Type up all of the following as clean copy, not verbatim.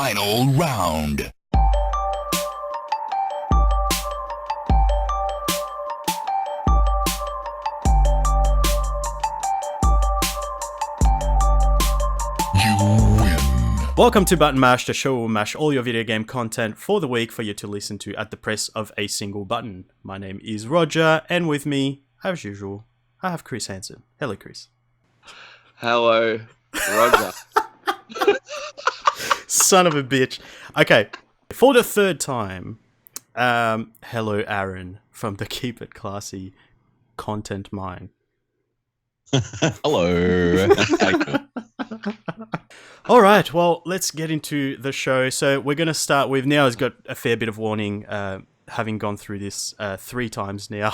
Final round. You win. Welcome to Button Mash, the show where we mash all your video game content for the week for you to listen to at the press of a single button. My name is Roger, and with me, as usual, I have Chris Hansen. Hello, Chris. Hello, Roger. Son of a bitch. Okay, for the third time, hello, Aaron from the Keepetclassy content mine. Hello. All right, well, let's get into the show. So we're going to start with, now has got a fair bit of warning, having gone through this 3 times now.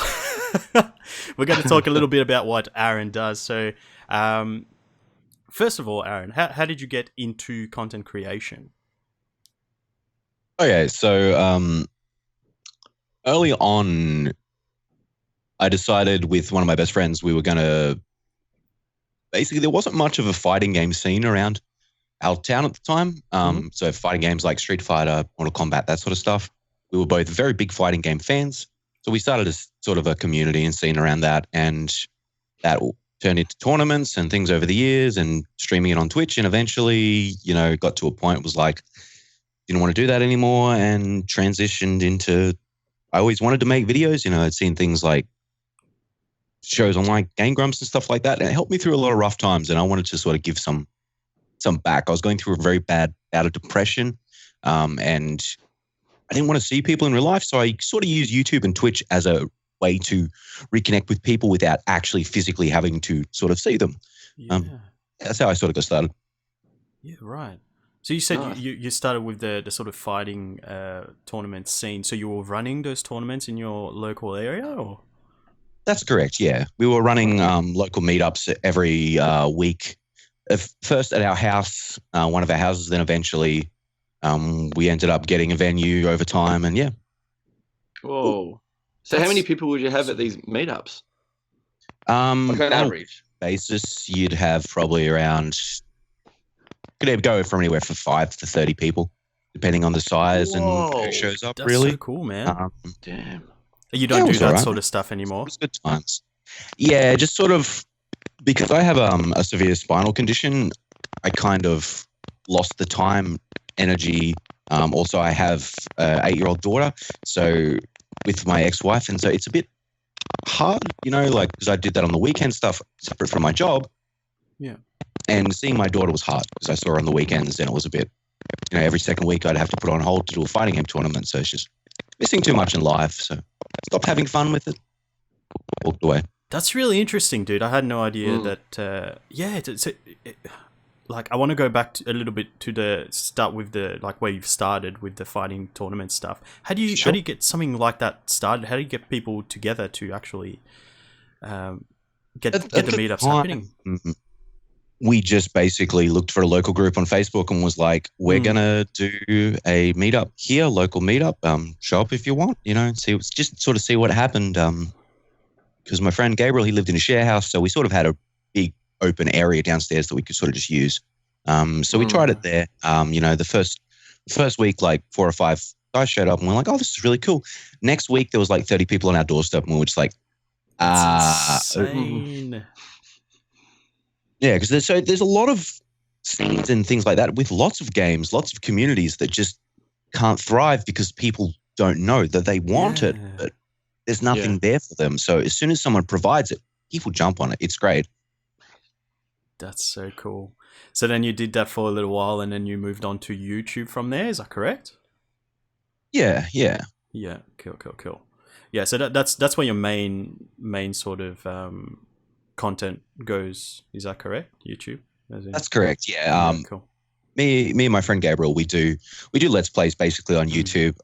We're going to talk a little bit about what Aaron does. So first of all, Aaron, how did you get into content creation? Okay, so early on, I decided with one of my best friends we were going to... Basically, there wasn't much of a fighting game scene around our town at the time. So fighting games like Street Fighter, Mortal Kombat, that sort of stuff. We were both very big fighting game fans. So we started as sort of a community and scene around that. And that turned into tournaments and things over the years and streaming it on Twitch. And eventually, got to a point was like, didn't want to do that anymore and transitioned into, I always wanted to make videos. I'd seen things like shows on like Game Grumps and stuff like that. And it helped me through a lot of rough times. And I wanted to sort of give some back. I was going through a very bad bout of depression. And I didn't want to see people in real life. So I sort of used YouTube and Twitch as a way to reconnect with people without actually physically having to sort of see them. Yeah. That's how I sort of got started. Yeah, right. So you said you started with the sort of fighting tournament scene. So you were running those tournaments in your local area, or? That's correct, yeah. We were running local meetups every week. First at our house, one of our houses, then eventually we ended up getting a venue over time, and yeah. Whoa. So how many people would you have at these meetups? Like on average? Basis, you'd have probably around... Could go from anywhere from 5 to 30 people, depending on the size and who shows up, That's really. so cool, man. Damn. You don't do that sort of stuff anymore? It was good times. Yeah, just sort of, because I have a severe spinal condition, I kind of lost the time, energy. Also, I have an 8-year-old daughter, so with my ex-wife, and so it's a bit hard, because I did that on the weekend stuff separate from my job. Yeah. And seeing my daughter was hard because I saw her on the weekends, and it was a bit, every second week I'd have to put on hold to do a fighting game tournament. So it's just missing too much in life. So stopped having fun with it. Walked away. That's really interesting, dude. I had no idea that. Like, I want to go back a little bit to the start with the where you've started with the fighting tournament stuff. How do you get something like that started? How do you get people together to actually get the meetups happening? We just basically looked for a local group on Facebook and was like, we're going to do a meetup here, local meetup. Show up if you want, just sort of see what happened. Because my friend Gabriel, he lived in a share house. So we sort of had a big open area downstairs that we could sort of just use. So we tried it there. The first week, 4 or 5 guys showed up and we're like, oh, this is really cool. Next week, there was 30 people on our doorstep and we were just like, That's insane. Yeah, because there's a lot of scenes and things like that with lots of games, lots of communities that just can't thrive because people don't know that they want it, but there's nothing there for them. So as soon as someone provides it, people jump on it. It's great. That's so cool. So then you did that for a little while, and then you moved on to YouTube from there. Is that correct? Yeah. Yeah, cool. Yeah, so that's where your main sort of content goes. Is that correct? YouTube? That's correct. Yeah. Cool. Me and my friend Gabriel, we do Let's Plays basically on YouTube.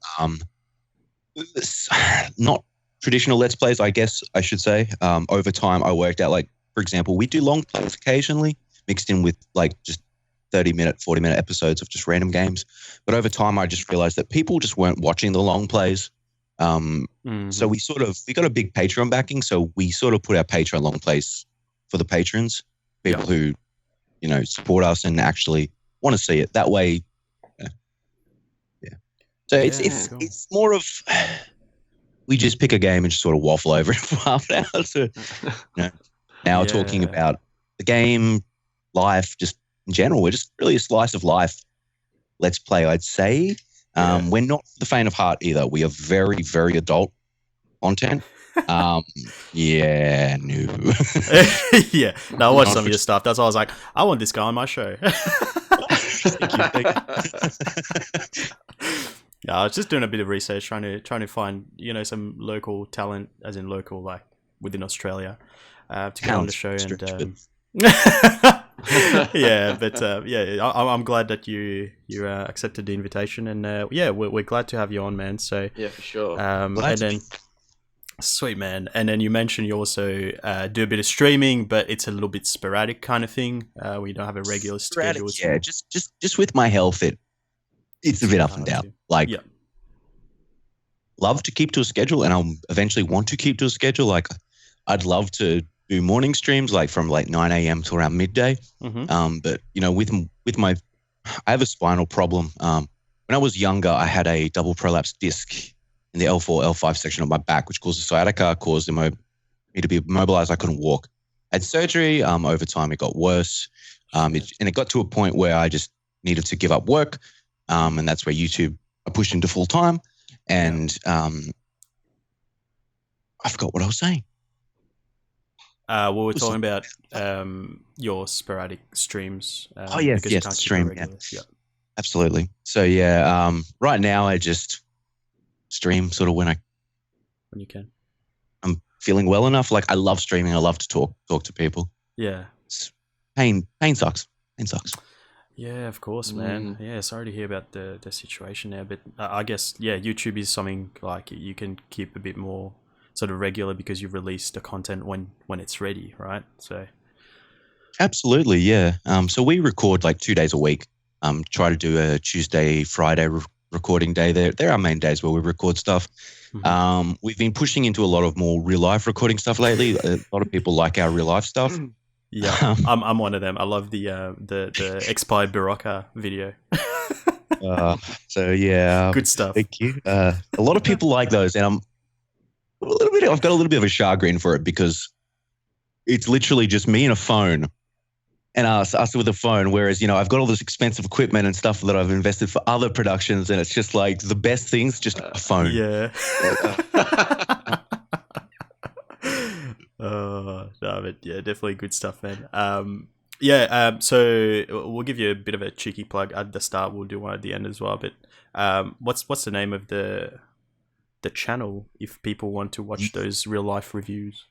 Not traditional Let's Plays, I guess I should say. Over time, I worked out, for example, we do long plays occasionally, mixed in with just 30-minute, 40-minute episodes of just random games. But over time, I just realized that people just weren't watching the long plays. So we got a big Patreon backing. So we sort of put our Patreon long plays for the patrons, people who, support us and actually want to see it. That way, So Yeah, cool. it's more of we just pick a game and just sort of waffle over it for half an hour. So now we're talking Yeah. about the game, life, just in general. We're just really a slice of life. Let's play, I'd say. Yeah. We're not for the faint of heart either. We are very, very adult content. Yeah, no. Yeah. No, I watched some of your stuff. That's why I was like, I want this guy on my show. Thank you. Yeah, I was just doing a bit of research, trying to find some local talent, as in local, like within Australia, to get on the show. And yeah, but I'm glad that you accepted the invitation, and we're glad to have you on, man. So Yeah, for sure. and then sweet, man. And then you mentioned you also do a bit of streaming, but it's a little bit sporadic kind of thing. We don't have a regular schedule. Yeah, just with my health, it's a bit up and down. Like, love to keep to a schedule, and I'll eventually want to keep to a schedule. Like, I'd love to do morning streams, like from like 9 a.m. to around midday. Mm-hmm. But with my, I have a spinal problem. When I was younger, I had a double prolapse disc in the L4, L5 section of my back, which caused a sciatica, caused me to be immobilized. I couldn't walk. I had surgery. Over time, it got worse. And it got to a point where I just needed to give up work. And that's where YouTube I pushed into full time. And I forgot what I was saying. We're talking about your sporadic streams. Yes, stream. Yeah. Absolutely. So right now I just stream sort of when you can. I'm feeling well enough. Like, I love streaming. I love to talk to people. Yeah. Pain sucks. Pain sucks. Yeah, of course, man. Yeah, sorry to hear about the situation there, but I guess YouTube is something like you can keep a bit more sort of regular because you release the content when it's ready, right? So absolutely, yeah. So we record like 2 days a week. Try to do a Tuesday, Friday recording day. They're our main days where we record stuff. Mm-hmm. We've been pushing into a lot of more real life recording stuff lately. A lot of people like our real life stuff. Yeah, I'm one of them. I love the expired Barocca video. Good stuff. Thank you. A lot of people like those, and I've got a little bit of a chagrin for it because it's literally just me and a phone, and us with a phone. Whereas I've got all this expensive equipment and stuff that I've invested for other productions, and it's just like the best thing's just a phone. Yeah. No, but yeah, definitely good stuff, man. So we'll give you a bit of a cheeky plug at the start. We'll do one at the end as well. But what's the name of the channel if people want to watch those real life reviews?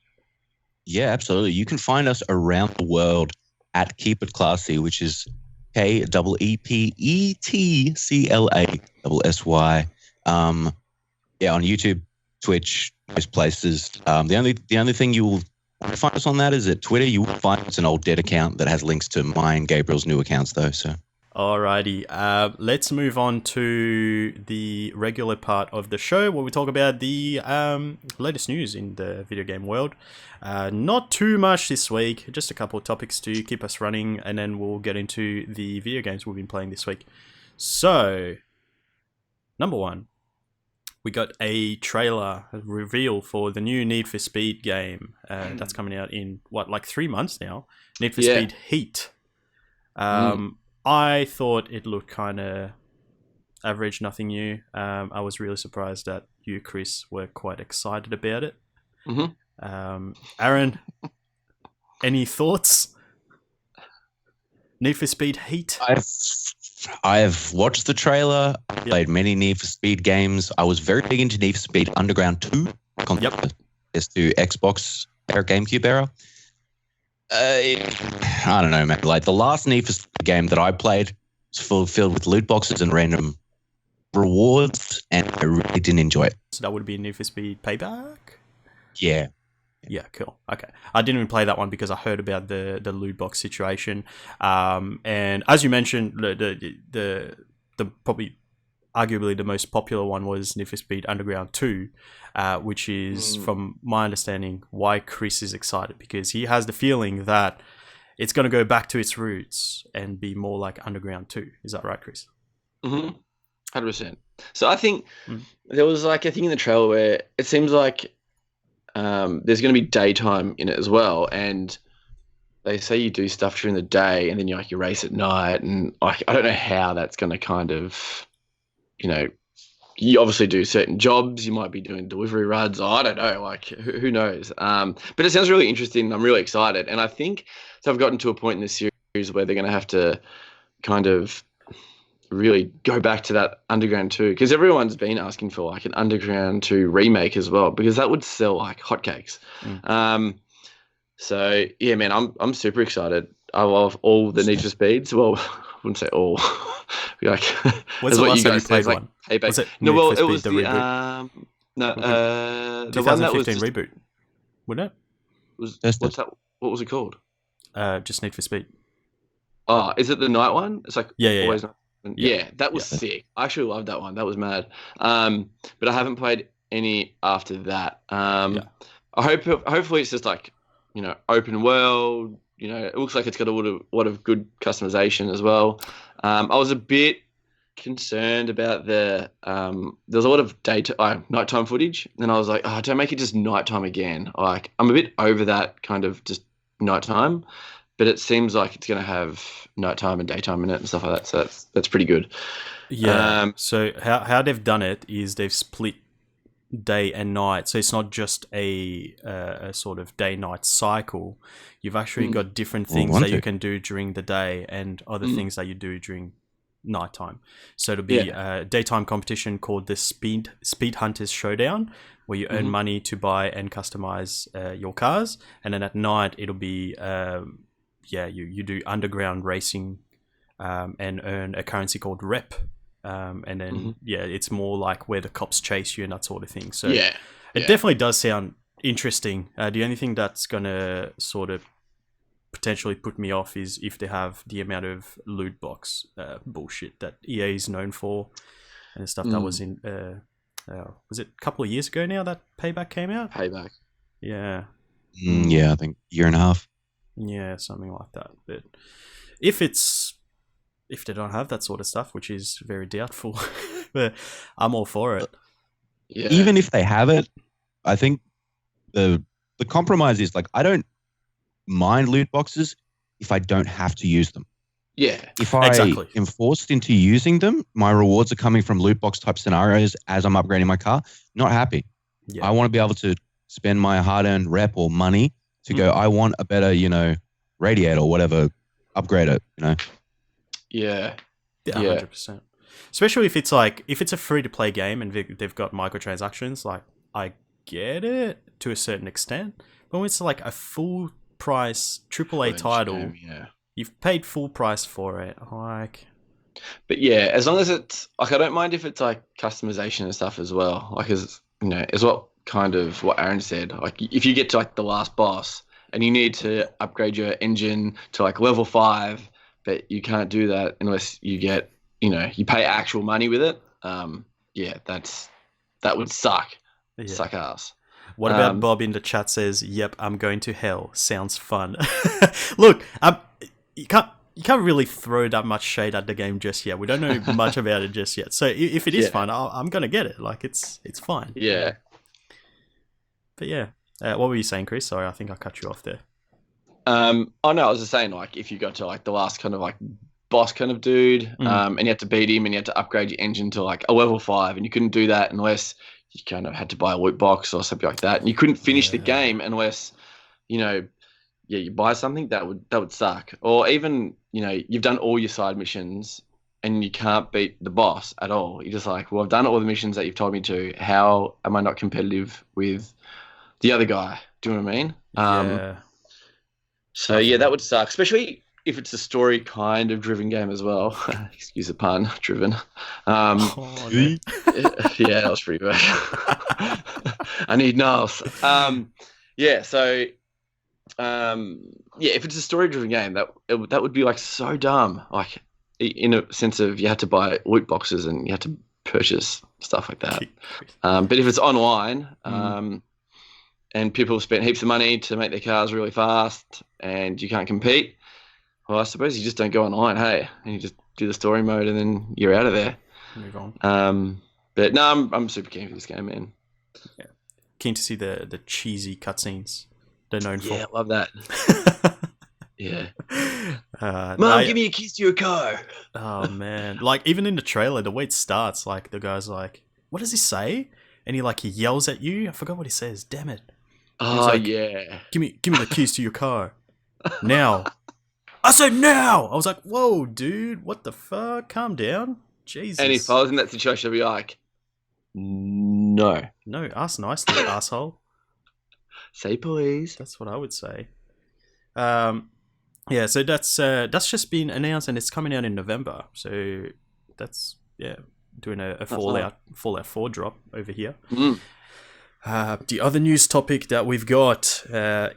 Yeah, absolutely. You can find us around the world at Keepetclassy, which is KEEPETCLASSY. On YouTube, Twitch, most places. The only thing you will find us on that is at Twitter. You will find it's an old dead account that has links to mine and Gabriel's new accounts though. So alrighty, let's move on to the regular part of the show where we talk about the latest news in the video game world. Not too much this week, just a couple of topics to keep us running, and then we'll get into the video games we've been playing this week. So, number one, we got a trailer reveal for the new Need for Speed game. That's coming out in, like 3 months now? Need for Speed Heat. I thought it looked kind of average, nothing new. I was really surprised that you, Chris, were quite excited about it. Mm-hmm. Aaron, any thoughts? Need for Speed Heat? I've watched the trailer. I've played many Need for Speed games. I was very big into Need for Speed Underground 2. PS2, Xbox era, GameCube era. I don't know, man. Like, the last Need for Speed game that I played was filled with loot boxes and random rewards, and I really didn't enjoy it. So that would be Need for Speed Payback? Yeah. Yeah, cool. Okay. I didn't even play that one because I heard about the loot box situation. And as you mentioned, the probably arguably the most popular one was Need for Speed Underground 2, which is, from my understanding, why Chris is excited, because he has the feeling that it's going to go back to its roots and be more like Underground 2. Is that right, Chris? Mm-hmm. 100%. So I think there was like a thing in the trailer where it seems like there's going to be daytime in it as well, and they say you do stuff during the day and then you race at night, and like I don't know how that's going to kind of, you obviously do certain jobs. You might be doing delivery runs. I don't know. Like, who knows? But it sounds really interesting. I'm really excited. And I think so I've gotten to a point in this series where they're going to have to kind of really go back to that Underground 2, because everyone's been asking for like an Underground 2 remake as well, because that would sell like hotcakes. So yeah, man, I'm super excited. I love all the Need for Speeds. Well, I wouldn't say all. Like, what's the last time you played like, one? Payback. Was it No, Need well, for it Speed, was the the reboot? the one that was 2015 just, reboot, wouldn't what's that? What was it called? it? Just Need for Speed. Oh, is it the night one? It's like Yeah. always night. Yeah, that was sick. I actually loved that one. That was mad. But I haven't played any after that. I hopefully it's just like, open world. It looks like it's got a lot of good customization as well. I was a bit concerned about there's a lot of nighttime footage, and I was like, oh, don't make it just nighttime again. Like, I'm a bit over that kind of just nighttime, but it seems like it's going to have nighttime and daytime in it and stuff like that. So that's pretty good. Yeah. So how they've done it is they've split day and night, so it's not just a sort of day-night cycle. You've actually got different things that you can do during the day and other things that you do during nighttime. So it'll be a daytime competition called the Speed Hunters Showdown, where you earn money to buy and customize your cars, and then at night it'll be you do underground racing and earn a currency called rep. And then it's more like where the cops chase you and that sort of thing. So it definitely does sound interesting. The only thing that's gonna sort of potentially put me off is if they have the amount of loot box bullshit that EA is known for, and the stuff that was in was it a couple of years ago now that Payback came out? Payback. Yeah. I think year and a half. Yeah, something like that. But if they don't have that sort of stuff, which is very doubtful, but I'm all for it. Yeah. Even if they have it, I think the compromise is like, I don't mind loot boxes if I don't have to use them. Yeah. If I am forced into using them, my rewards are coming from loot box type scenarios as I'm upgrading my car. Not happy. Yeah. I want to be able to spend my hard-earned rep or money to go, I want a better, radiator or whatever, upgrade it, Yeah. 100%. Especially if it's a free-to-play game and they've got microtransactions, like, I get it to a certain extent. But when it's like a full-price AAA title, game, you've paid full price for it, like... But yeah, as long as it's... Like, I don't mind if it's, like, customization and stuff as well. Like, as what Aaron said. Like, if you get to, like, the last boss and you need to upgrade your engine to, like, level 5... but you can't do that unless you get, you pay actual money with it. That would suck. Yeah. Suck ass. What about Bob in the chat says, "Yep, I'm going to hell. Sounds fun." Look, you can't really throw that much shade at the game just yet. We don't know much about it just yet. So if it is fun, I'm gonna get it. Like it's fine. Yeah. But yeah, what were you saying, Chris? Sorry, I think I cut you off there. I was just saying, like, if you got to like the last kind of like boss kind of dude, and you had to beat him and you had to upgrade your engine to like a level 5, and you couldn't do that unless you kind of had to buy a loot box or something like that, and you couldn't finish the game unless, you buy something, that would suck. Or even, you've done all your side missions and you can't beat the boss at all. You're just like, well, I've done all the missions that you've told me to. How am I not competitive with the other guy? Do you know what I mean? Yeah. So yeah, that would suck, especially if it's a story kind of driven game as well. Excuse the pun, driven. Yeah, that was pretty bad. I need nails. If it's a story driven game, that would be like so dumb. Like in a sense of you had to buy loot boxes and you had to purchase stuff like that. But if it's online, and people have spent heaps of money to make their cars really fast and you can't compete, well, I suppose you just don't go online, hey, and you just do the story mode and then you're out of there. Move on. But no, I'm super keen for this game, man. Keen to see the cheesy cutscenes they're known for. Yeah, love that. Yeah. Mom, give me a kiss to your car. Oh man! Like even in the trailer, the way it starts, like the guy's like, "What does he say?" And he yells at you. I forgot what he says. Damn it! Oh like, yeah. Give me the keys to your car now. I said now. I was like, "Whoa, dude! What the fuck? Calm down, Jesus." And if I was in that situation, I'd be like, no. No, ask nicely, asshole. Say please. That's what I would say. Yeah, so that's just been announced and it's coming out in November. So that's doing a Fallout 4 drop over here. Mm. The other news topic that we've got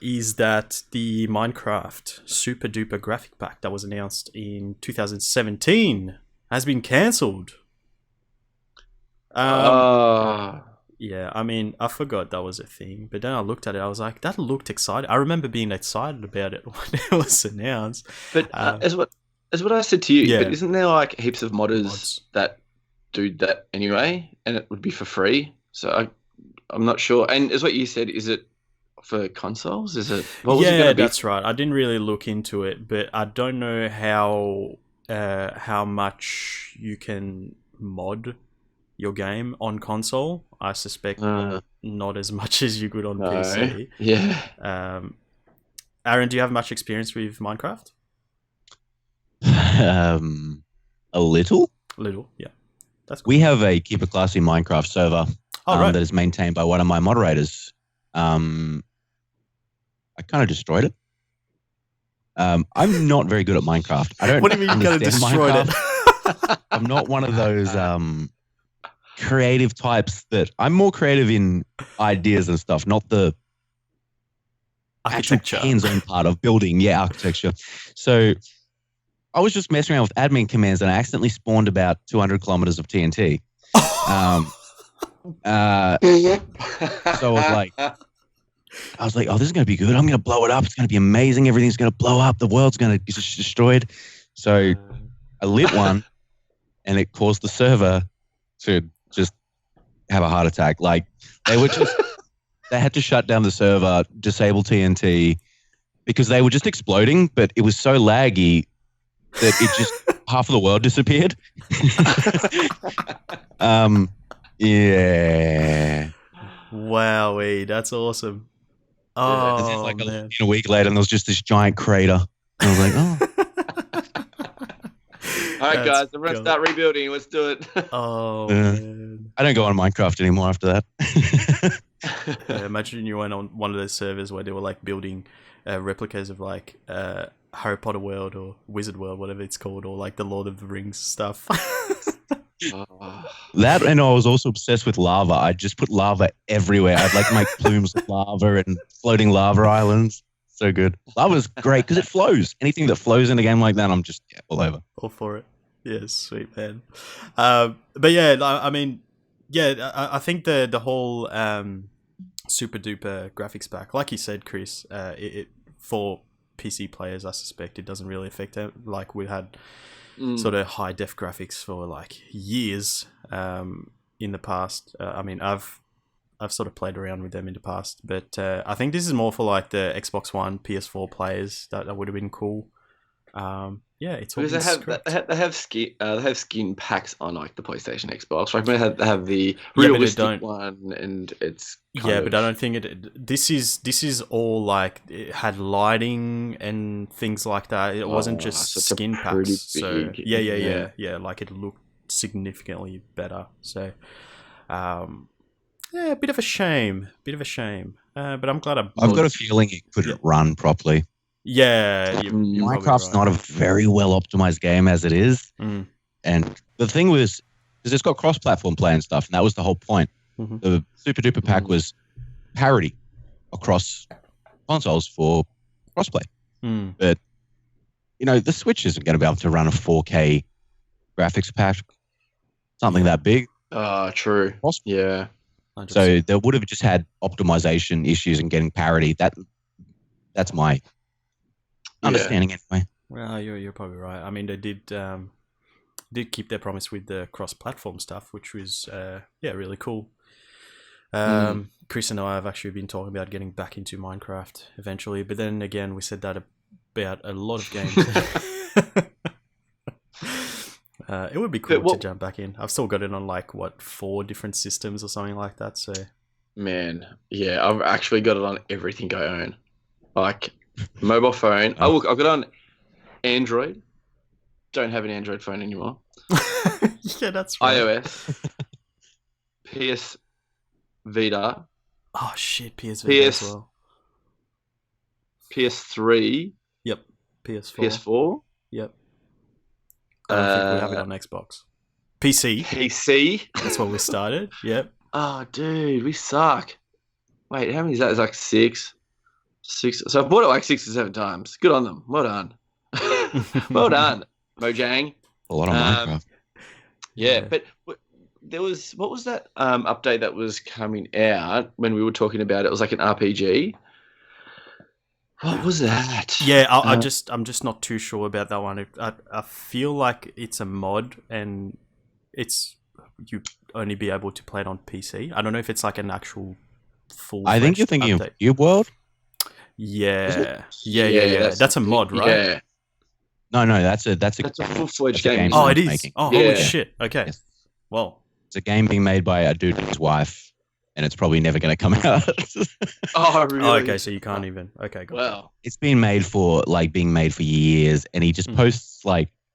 is that the Minecraft Super Dooper graphic pack that was announced in 2017 has been cancelled. Yeah, I mean, I forgot that was a thing, but then I looked at it, I was like, that looked exciting. I remember being excited about it when it was announced. But as what I said to you, Yeah. but isn't there like heaps of modders that do that anyway, and it would be for free? So I'm not sure. And as what you said, is it for consoles? Is it? What was it gonna be? That's right. I didn't really look into it, but I don't know how much you can mod your game on console. I suspect not as much as you could on PC. Yeah. Aaron, do you have much experience with Minecraft? A little. Little, yeah. That's cool. We have a Keepetclassy Minecraft server right. that is maintained by one of my moderators. I kind of destroyed it. I'm not very good at Minecraft. I don't. What do you mean you kind of destroyed it? I'm not one of those creative types that I'm more creative in ideas and stuff, not the Architecture. actual hands-on part of building. Yeah, architecture. So I was just messing around with admin commands and I accidentally spawned about 200 kilometers of TNT. So I was like, oh, this is going to be good. I'm going to blow it up. It's going to be amazing. Everything's going to blow up. The world's going to be destroyed. So I lit one and it caused the server to just have a heart attack. Like they had to shut down the server, disable TNT because they were just exploding, but it was so laggy that it just half of the world disappeared. Yeah. Wowee, that's awesome. Oh, man. A week later, and there was just this giant crater. And I was like, oh. All right, guys, everyone start rebuilding. Let's do it. Oh, man. I don't go on Minecraft anymore after that. Imagine you went on one of those servers where they were like building replicas of like Harry Potter World or Wizard World, whatever it's called, or like the Lord of the Rings stuff. That, and I was also obsessed with lava. I just put lava everywhere. I'd like make plumes of lava and floating lava islands. So good. Lava's great because it flows. Anything that flows in a game like that, I'm just all over. All for it. Yes, sweet man. But yeah, I mean, yeah, I think the whole Super Duper graphics pack, like you said, Chris, it for PC players, I suspect it doesn't really affect it. Like we had sort of high def graphics for like years in the past. I mean, I've sort of played around with them in the past, but I think this is more for like the Xbox One, PS4 players. That would have been cool. Yeah, it's all because they have skin packs on like the PlayStation, Xbox. Like they have the realistic one, and it's but I don't think it. This is all like it had lighting and things like that. It wasn't just skin packs. So yeah. Like it looked significantly better. So, yeah, a bit of a shame. But I'm glad I've got a feeling it couldn't run properly. Yeah, Minecraft's not a very well optimized game as it is, and the thing was, because it's got cross-platform play and stuff, and that was the whole point. The Super Duper pack was parity across consoles for crossplay, but the Switch isn't going to be able to run a 4K graphics pack, something that big. True. Yeah. 100%. So they would have just had optimization issues and getting parity. That's my understanding anyway. Well, you're probably right. I mean, they did did keep their promise with the cross-platform stuff, which was really cool. Chris and I have actually been talking about getting back into Minecraft eventually, but then again, we said that about a lot of games. It would be cool to jump back in. I've still got it on 4 different systems or something like that. So, man, yeah, I've actually got it on everything I own, like mobile phone. Oh, look, I've got it on Android. Don't have an Android phone anymore. Yeah, that's right. iOS, PS Vita. Oh shit, PS Vita as well. PS3. Yep. PS4. PS4. Yep. I don't think we have it on Xbox. PC. That's where we started. Yep. Oh, dude, we suck. Wait, how many is that? It's like 6. So I've bought it like 6 or 7 times. Good on them. Well done. Well done, Mojang. A lot of Minecraft. Yeah, but what was that update that was coming out when we were talking about it? It was like an RPG. What was that? Yeah, I'm just not too sure about that one. I feel like it's a mod and you only be able to play it on PC. I don't know if it's like an actual full. I think you're thinking update. of Cube World. Yeah. That's a mod, right? Yeah. No, that's a full-fledged game. Oh, it is. Making. Oh, Yeah. holy shit. Okay. Yes. Well, It's a game being made by a dude and his wife, and it's probably never going to come out. Oh, really? oh, okay. So you can't even. Okay, got it. Well, It's been made for years, and he just posts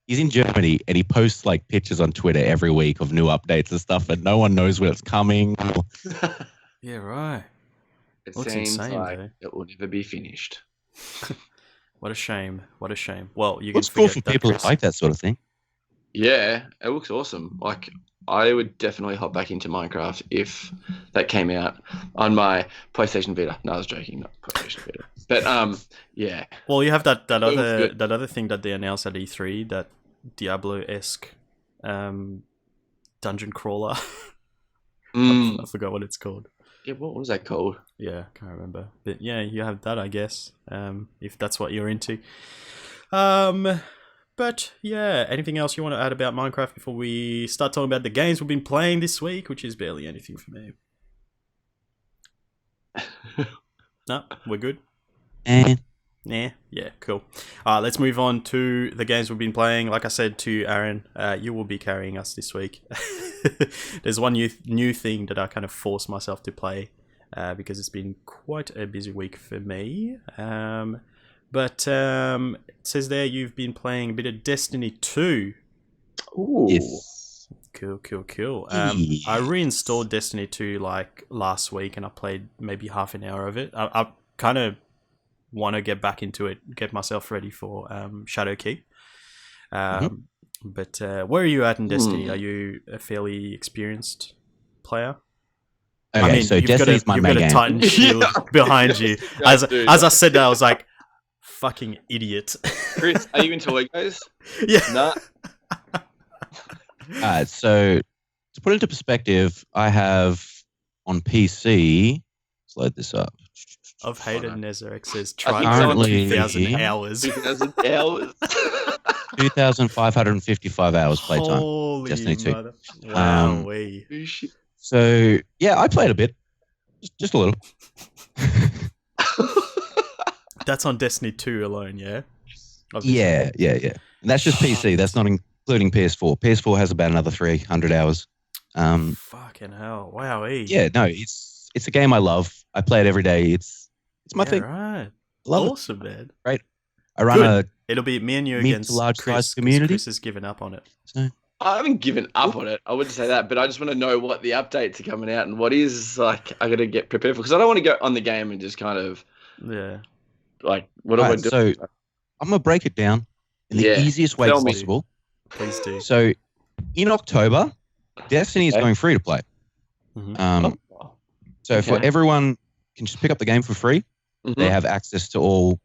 he's in Germany and he posts pictures on Twitter every week of new updates and stuff, and no one knows when it's coming. Yeah, right. it Looks seems insane, like though. it will never be finished. What a shame. What a shame. Well, you It's can cool forget for that, people who Chris. like that sort of thing. Yeah, it looks awesome. Like, I would definitely hop back into Minecraft if that came out on my PlayStation Vita. No, I was joking, not PlayStation Vita. But yeah. Well, you have that looks other good. that other thing that they announced at E3, that Diablo-esque dungeon crawler. I forgot what it's called. Yeah, what was that called? Yeah, can't remember. But yeah, you have that, I guess, if that's what you're into. But yeah, anything else you want to add about Minecraft before we start talking about the games we've been playing this week, which is barely anything for me? No, we're good? And Yeah, cool. Let's move on to the games we've been playing. Like I said to Aaron, you will be carrying us this week. There's one new thing that I kind of forced myself to play because it's been quite a busy week for me. But it says there you've been playing a bit of Destiny 2. Ooh. yes. Cool. I reinstalled Destiny 2 last week and I played maybe half an hour of it. I kind of want to get back into it, get myself ready for Shadowkeep. But where are you at in Destiny? Are you a fairly experienced player? Okay, so Destiny's my main You've got a game. Titan shield behind you. As I said that, I was like, fucking idiot. Chris, are you into Legos? Yeah. Nah. So to put it into perspective, I have on PC. Let's load this up. I've hated Nezarek says I try think currently- 2,000 hours. 2,000 hours. 2,555 hours playtime. Holy Destiny 2. mother. Wowee. Oh, shit. So yeah, I played a bit, just a little. That's on Destiny 2 alone, yeah? Yeah. And that's just PC. That's not including PS4. PS4 has about another 300 hours. Fucking hell. Wowee. Yeah, no, it's a game I love. I play it every day. It's my thing. Right. Love Awesome, man. it. I run Good. It'll be me and you mid to against large Chris, size 'cause community. Chris has given up on it. I haven't given up on it. I wouldn't say that, but I just want to know what the updates are coming out and what is I got to get prepared for because I don't want to go on the game and just kind of Yeah. what do I Right, do? so I'm gonna break it down in the Yeah, easiest way tell me. possible. Please do. So in October, Destiny is Okay. going free to play. Mhm. So for Okay. everyone can just pick up the game for free. Mhm. They have access to all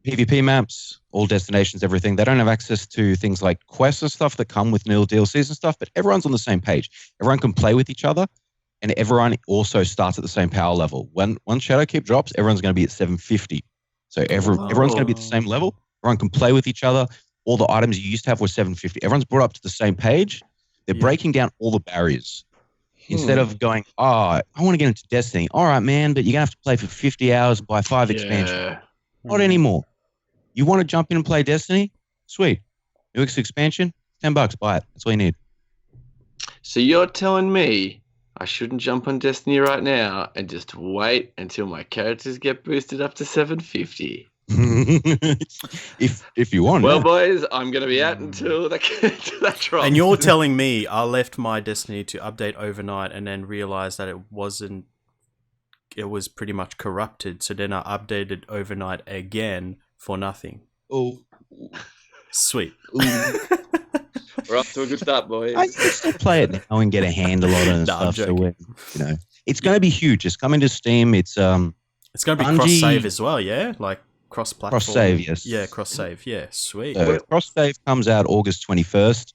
PvP maps, all destinations, everything. They don't have access to things like quests and stuff that come with new DLCs and stuff, but everyone's on the same page. Everyone can play with each other, and everyone also starts at the same power level. When Shadowkeep drops, everyone's going to be at 750. So everyone's going to be at the same level. Everyone can play with each other. all the items you used to have were 750. Everyone's brought up to the same page. They're Yeah. breaking down all the barriers. Instead of going, I want to get into Destiny. All right, man, but you're going to have to play for 50 hours, buy 5 expansions. Yeah. Not anymore. You want to jump in and play Destiny? Sweet. New expansion, $10, buy it. That's all you need. So you're telling me I shouldn't jump on Destiny right now and just wait until my characters get boosted up to 750? if you want. Well, yeah. boys, I'm going to be out until that drop. And you're telling me I left my Destiny to update overnight and then realized that it wasn't. It was pretty much corrupted. So then I updated overnight again for nothing. Oh. Sweet. We're off to a good start, boys. I can still play it now and get a handle on it and No, I'm stuff. So joking. it's going to be huge. It's coming to Steam. It's It's going to be Bungie- cross save as well, yeah? Like cross-platform. cross-save, yes. Yeah, cross-save. Yeah, sweet. Cross-save comes out August 21st.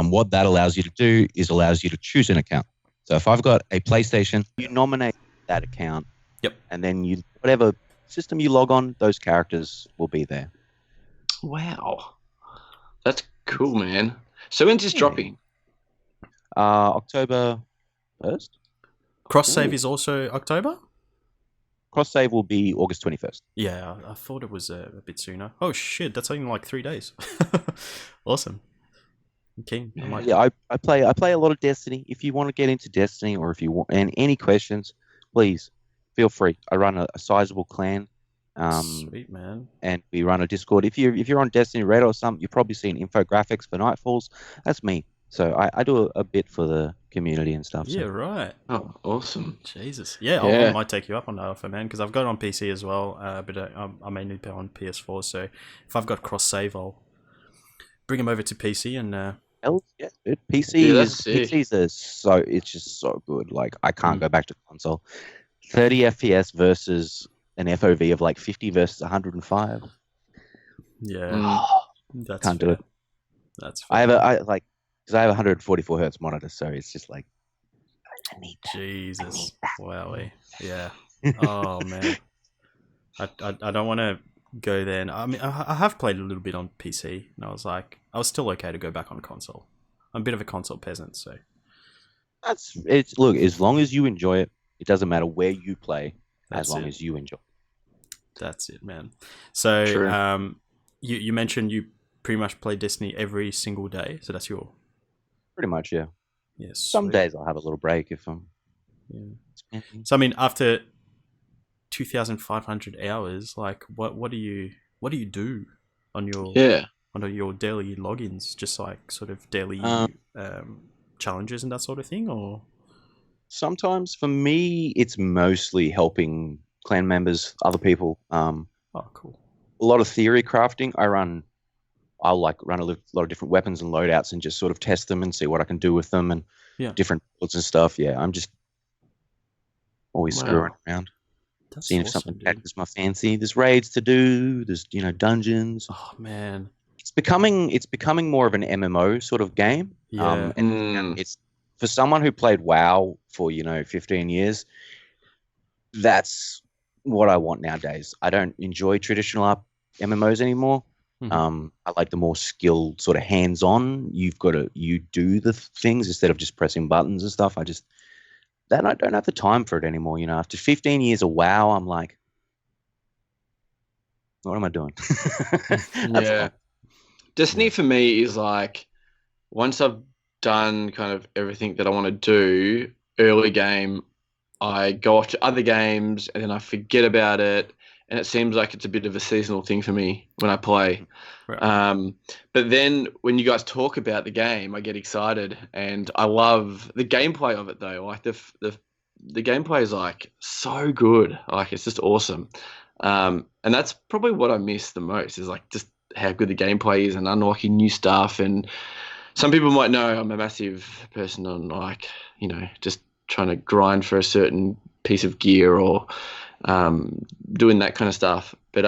What that allows you to do is allows you to choose an account. So if I've got a PlayStation, you nominate that account. Yep. And then whatever system you log on, those characters will be there. Wow. That's cool, man. So when's this dropping? October 1st. Cross-save is also October? Cross-save will be August 21st. Yeah, I thought it was a bit sooner. Oh shit, that's only like 3 days. Awesome. Okay. Yeah, I play a lot of Destiny. If you want to get into Destiny, or if you want and any questions, please feel free. I run a sizable clan, Sweet, man. and we run a Discord. If you're on Destiny Red or something, you've probably seen infographics for Nightfalls. That's me. So I do a bit for the community and stuff. So. Yeah, right. Oh, awesome. Jesus. Yeah, Yeah. I might take you up on that offer, man, because I've got it on PC as well, but I mainly play on PS4, so if I've got cross-save, I'll bring him over to PC and... Hell, yeah, dude. PC Yeah, is that's sick. PCs it's just so good. Like I can't go back to console. 30 FPS versus an FOV of like 50 versus 105. yeah, that's Can't do fair. it. That's fair. Because I have a 144 hertz monitor, so it's just like I need that. Jesus. Wowie. Yeah. Oh, man. I don't want to go there. I mean, I have played a little bit on PC, and I was still okay to go back on console. I'm a bit of a console peasant, so... Look, as long as you enjoy it, it doesn't matter where you play, That's as long it. as you enjoy. That's it, man. So, True. you mentioned you pretty much play Destiny every single day, so that's your... Pretty much, yeah. Yes. Some days I'll have a little break if I'm. Yeah. So I mean, after 2,500 hours, like what do you do on your daily logins? Just like sort of daily challenges and that sort of thing, or Sometimes for me, it's mostly helping clan members, other people. oh, cool. A lot of theory crafting. I'll run a lot of different weapons and loadouts and just sort of test them and see what I can do with them and different builds and stuff. Yeah, I'm just always screwing around, That's seeing if awesome, something dude. catches my fancy. There's raids to do. There's dungeons. Oh man, It's becoming more of an MMO sort of game. Yeah. And it's for someone who played WoW for 15 years. That's what I want nowadays. I don't enjoy traditional MMOs anymore. Mhm. I like the more skilled, sort of hands-on. You do the things instead of just pressing buttons and stuff. I don't have the time for it anymore. After 15 years of WoW, I'm like, what am I doing? That's Yeah. all. Destiny for me is like, once I've done kind of everything that I want to do early game, I go off to other games and then I forget about it. And it seems like it's a bit of a seasonal thing for me when I play. Right. But then when you guys talk about the game, I get excited and I love the gameplay of it though. Like the gameplay is like so good. Like it's just awesome. And that's probably what I miss the most is like just how good the gameplay is and unlocking new stuff. And some people might know I'm a massive person on like, just trying to grind for a certain piece of gear or doing that kind of stuff. But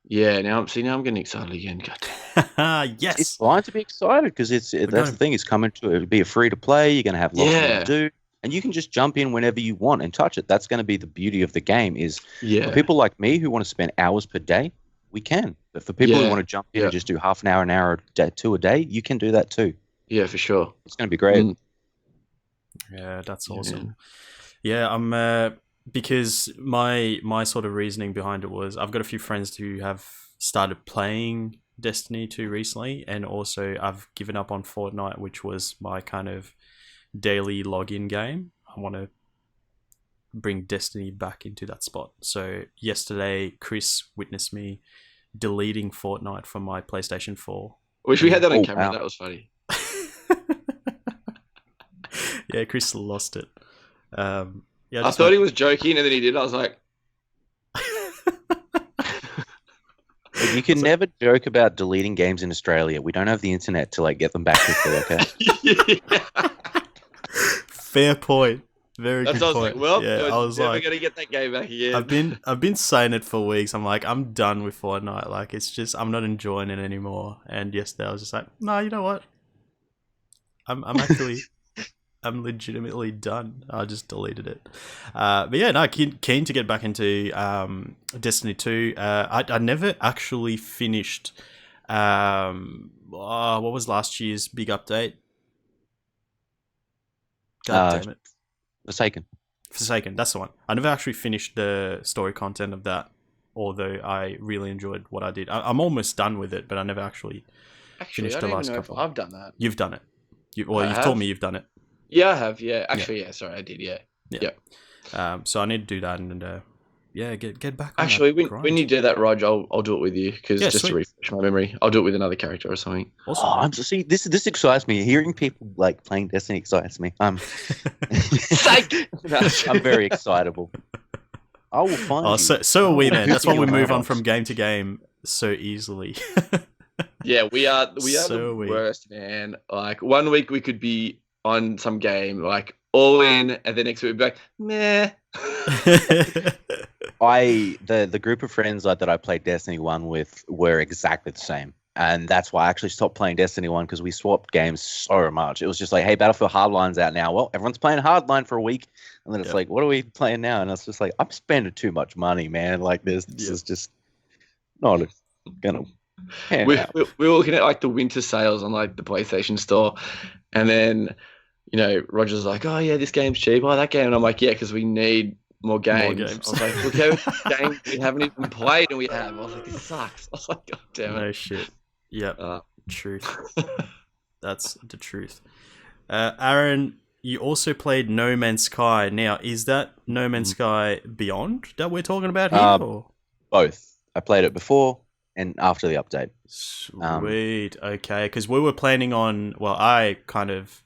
yeah, now I'm getting excited again. God. Yes. It's fine to be excited because that's the thing. It's coming to it'll be a free to play. You're going to have lots more to do, and you can just jump in whenever you want and touch it. That's going to be the beauty of the game. Is for people like me who want to spend hours per day, we can. But for people who Yeah, want to jump in yeah. and just do half an hour, two a day, you can do that too. Yeah, for sure. It's going to be great. Mm. Yeah, that's Yeah, awesome. man. Yeah, I'm because my sort of reasoning behind it was I've got a few friends who have started playing Destiny 2 recently, and also I've given up on Fortnite, which was my kind of daily login game. I want to bring Destiny back into that spot. So yesterday, Chris witnessed me deleting Fortnite from my PlayStation 4. Wish we had that on Oh, camera. wow. That was funny. Yeah, Chris lost it. Yeah, I thought he was joking, and then he did. I was like, But you can never joke about deleting games in Australia. We don't have the internet to like get them back quickly. Okay. yeah. fair point. Very That's good what I was point. like. Well, yeah, you're I was never like, gonna get that game back again. I've been saying it for weeks. I'm like, I'm done with Fortnite. Like, it's just I'm not enjoying it anymore. And yesterday I was just like, no, you know what? I'm actually I'm legitimately done. I just deleted it. But yeah, no, keen to get back into Destiny 2. I never actually finished. What was last year's big update? God damn it. Forsaken, that's the one. I never actually finished the story content of that, although I really enjoyed what I did. I'm almost done with it, but I never actually finished I the don't last even know couple. if I've done that. You've done it. You've have? told me you've done it. Yeah, I have. Yeah, actually, yeah. Sorry, I did. Yeah. So I need to do that and get back on Actually, that grind. when you do that, Rog, I'll do it with you because Yeah, just sweet. to refresh my memory, I'll do it with another character or something. Awesome. Oh, I'm see. This excites me. Hearing people like playing Destiny excites me. Psych! I'm very excitable. I will find Oh, you. so are we, man. That's why we Your move on mailbox. from game to game so easily. Yeah, we are So the we- worst, man. Like 1 week we could be on some game like all in, and the next week we'd be like, meh. The group of friends that I played Destiny 1 with were exactly the same. And that's why I actually stopped playing Destiny 1 because we swapped games so much. It was just like, hey, Battlefield Hardline's out now. Well, everyone's playing Hardline for a week. And then it's like, what are we playing now? And it's just like, I'm spending too much money, man. Like this is just not going to pan out. We were looking at like the winter sales on like the PlayStation Store, and then Roger's like, oh yeah, this game's cheap. Oh, that game, and I'm like, yeah, because we need more games. games. I was like, look how many games we haven't even played, and we have. I was like, this sucks. I was like, god damn it. No shit. Yep. Truth. That's the truth. Aaron, you also played No Man's Sky. Now, is that No Man's Sky Beyond that we're talking about here? Or? Both. I played it before and after the update. Sweet. Okay. Because we were planning on, well, I kind of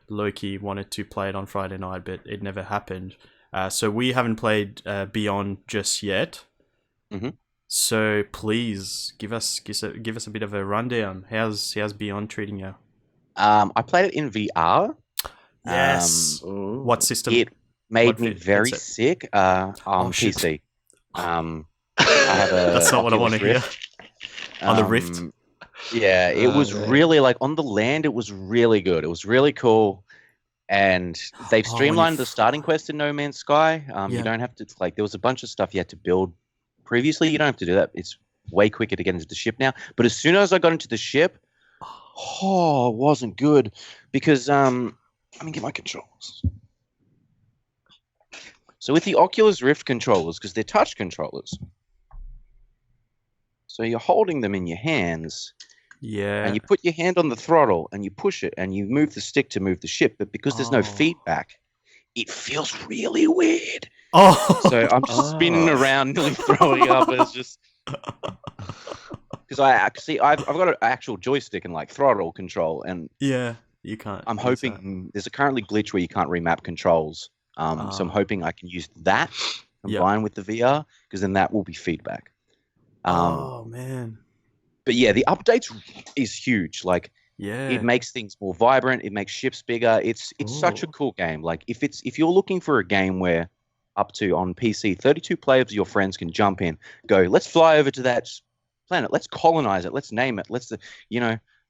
low-key wanted to play it on Friday night, but it never happened. So we haven't played Beyond just yet. Mm-hmm. So please give us a bit of a rundown. How's Beyond treating you? I played it in VR. Yes. What system? It made What me very headset? sick on shit. PC. I have a That's not what I want to hear. Rift. On the Rift? Yeah, it was man. really like on the land. It was really good. It was really cool, and they've streamlined the starting quest in No Man's Sky. Yeah. You don't have to there was a bunch of stuff you had to build previously. You don't have to do that. It's way quicker to get into the ship now. But as soon as I got into the ship, it wasn't good because let me get my controllers. So with the Oculus Rift controllers, because they're touch controllers, so you're holding them in your hands. Yeah. And you put your hand on the throttle and you push it and you move the stick to move the ship. But because there's no feedback, it feels really weird. Oh. So I'm just spinning around, nearly throwing up. And it's just because I've got an actual joystick and like throttle control, and Yeah. You can't. I'm use hoping there's a currently glitch where you can't remap controls. So I'm hoping I can use that combined with the VR because then that will be feedback. Oh man. But yeah, the updates is huge. Like, Yeah. it makes things more vibrant. It makes ships bigger. It's such a cool game. Like, if you're looking for a game where up to on PC, 32 players of your friends can jump in, go, let's fly over to that planet, let's colonize it, let's name it, let's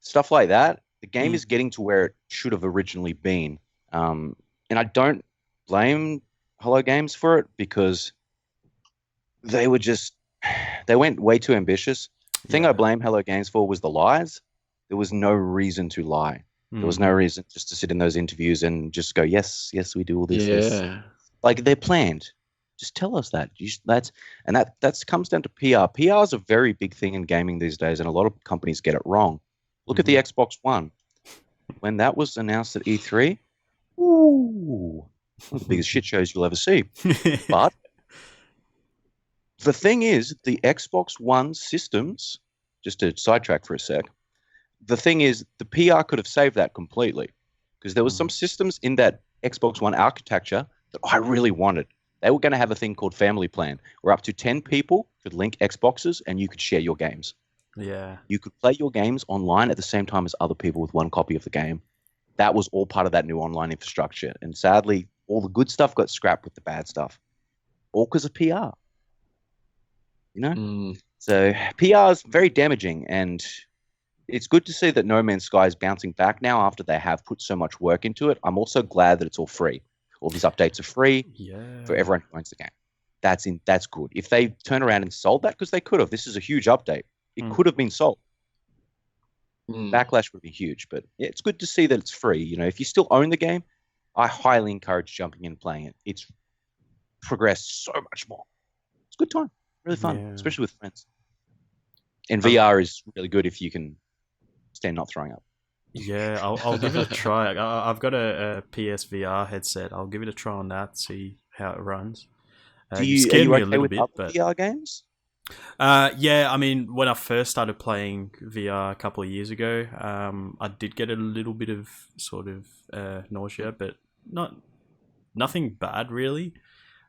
stuff like that. The game is getting to where it should have originally been. And I don't blame Hello Games for it because they went way too ambitious. The thing I blame Hello Games for was the lies. There was no reason to lie. There was no reason just to sit in those interviews and just go, yes, we do all this. This. Like they're planned. Just tell us that. That comes down to PR. PR is a very big thing in gaming these days, and a lot of companies get it wrong. Look at the Xbox One. When that was announced at E3, ooh, one of the biggest shit shows you'll ever see. But the thing is, the Xbox One systems, just to sidetrack for a sec, the thing is, the PR could have saved that completely because there was some systems in that Xbox One architecture that I really wanted. They were going to have a thing called Family Plan, where up to 10 people could link Xboxes and you could share your games. Yeah. You could play your games online at the same time as other people with one copy of the game. That was all part of that new online infrastructure. And sadly, all the good stuff got scrapped with the bad stuff. All because of PR. You know? So PR is very damaging, and it's good to see that No Man's Sky is bouncing back now after they have put so much work into it. I'm also glad that it's all free. All these updates are free for everyone who owns the game. That's good. If they turn around and sold that, because they could have. This is a huge update. It could have been sold. Backlash would be huge, but yeah, it's good to see that it's free. You know, if you still own the game, I highly encourage jumping in and playing it. It's progressed so much more. It's a good time. Really fun, especially with friends. And VR is really good if you can stand not throwing up. Yeah, I'll give it a try. I've got a PSVR headset. I'll give it a try on that, see how it runs. You scared me a little bit, but VR games? Yeah, I mean, when I first started playing VR a couple of years ago, I did get a little bit of sort of nausea, but nothing bad really.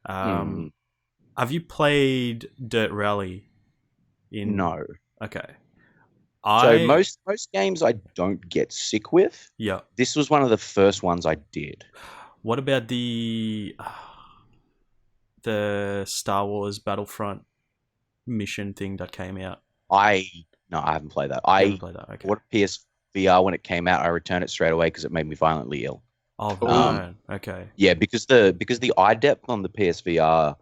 Have you played Dirt Rally? No. Okay. So most games I don't get sick with. Yeah. This was one of the first ones I did. What about the Star Wars Battlefront mission thing that came out? I haven't played that. I haven't played that. Okay. Bought a PSVR when it came out. I returned it straight away because it made me violently ill. Oh, right. Okay. Yeah, because the eye depth on the PSVR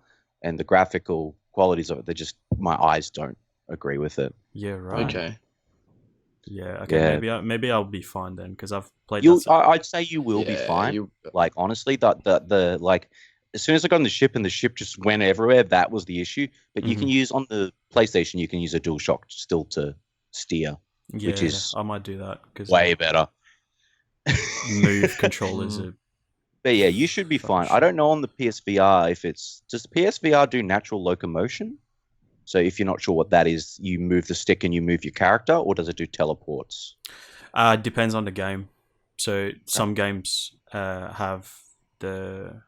and the graphical qualities of it, my eyes don't agree with it. Yeah, right. Okay. Yeah, okay. Yeah. Maybe I'll be fine then because I've played. I'd say you will be fine. Like honestly, the like as soon as I got on the ship and the ship just went everywhere, that was the issue. But you can use on the PlayStation, you can use a DualShock still to steer, which is I might do that because way better. Move controllers. But yeah, you should be fine. I don't know on the PSVR if does the PSVR do natural locomotion? So if you're not sure what that is, you move the stick and you move your character, or does it do teleports? Depends on the game. So some games have the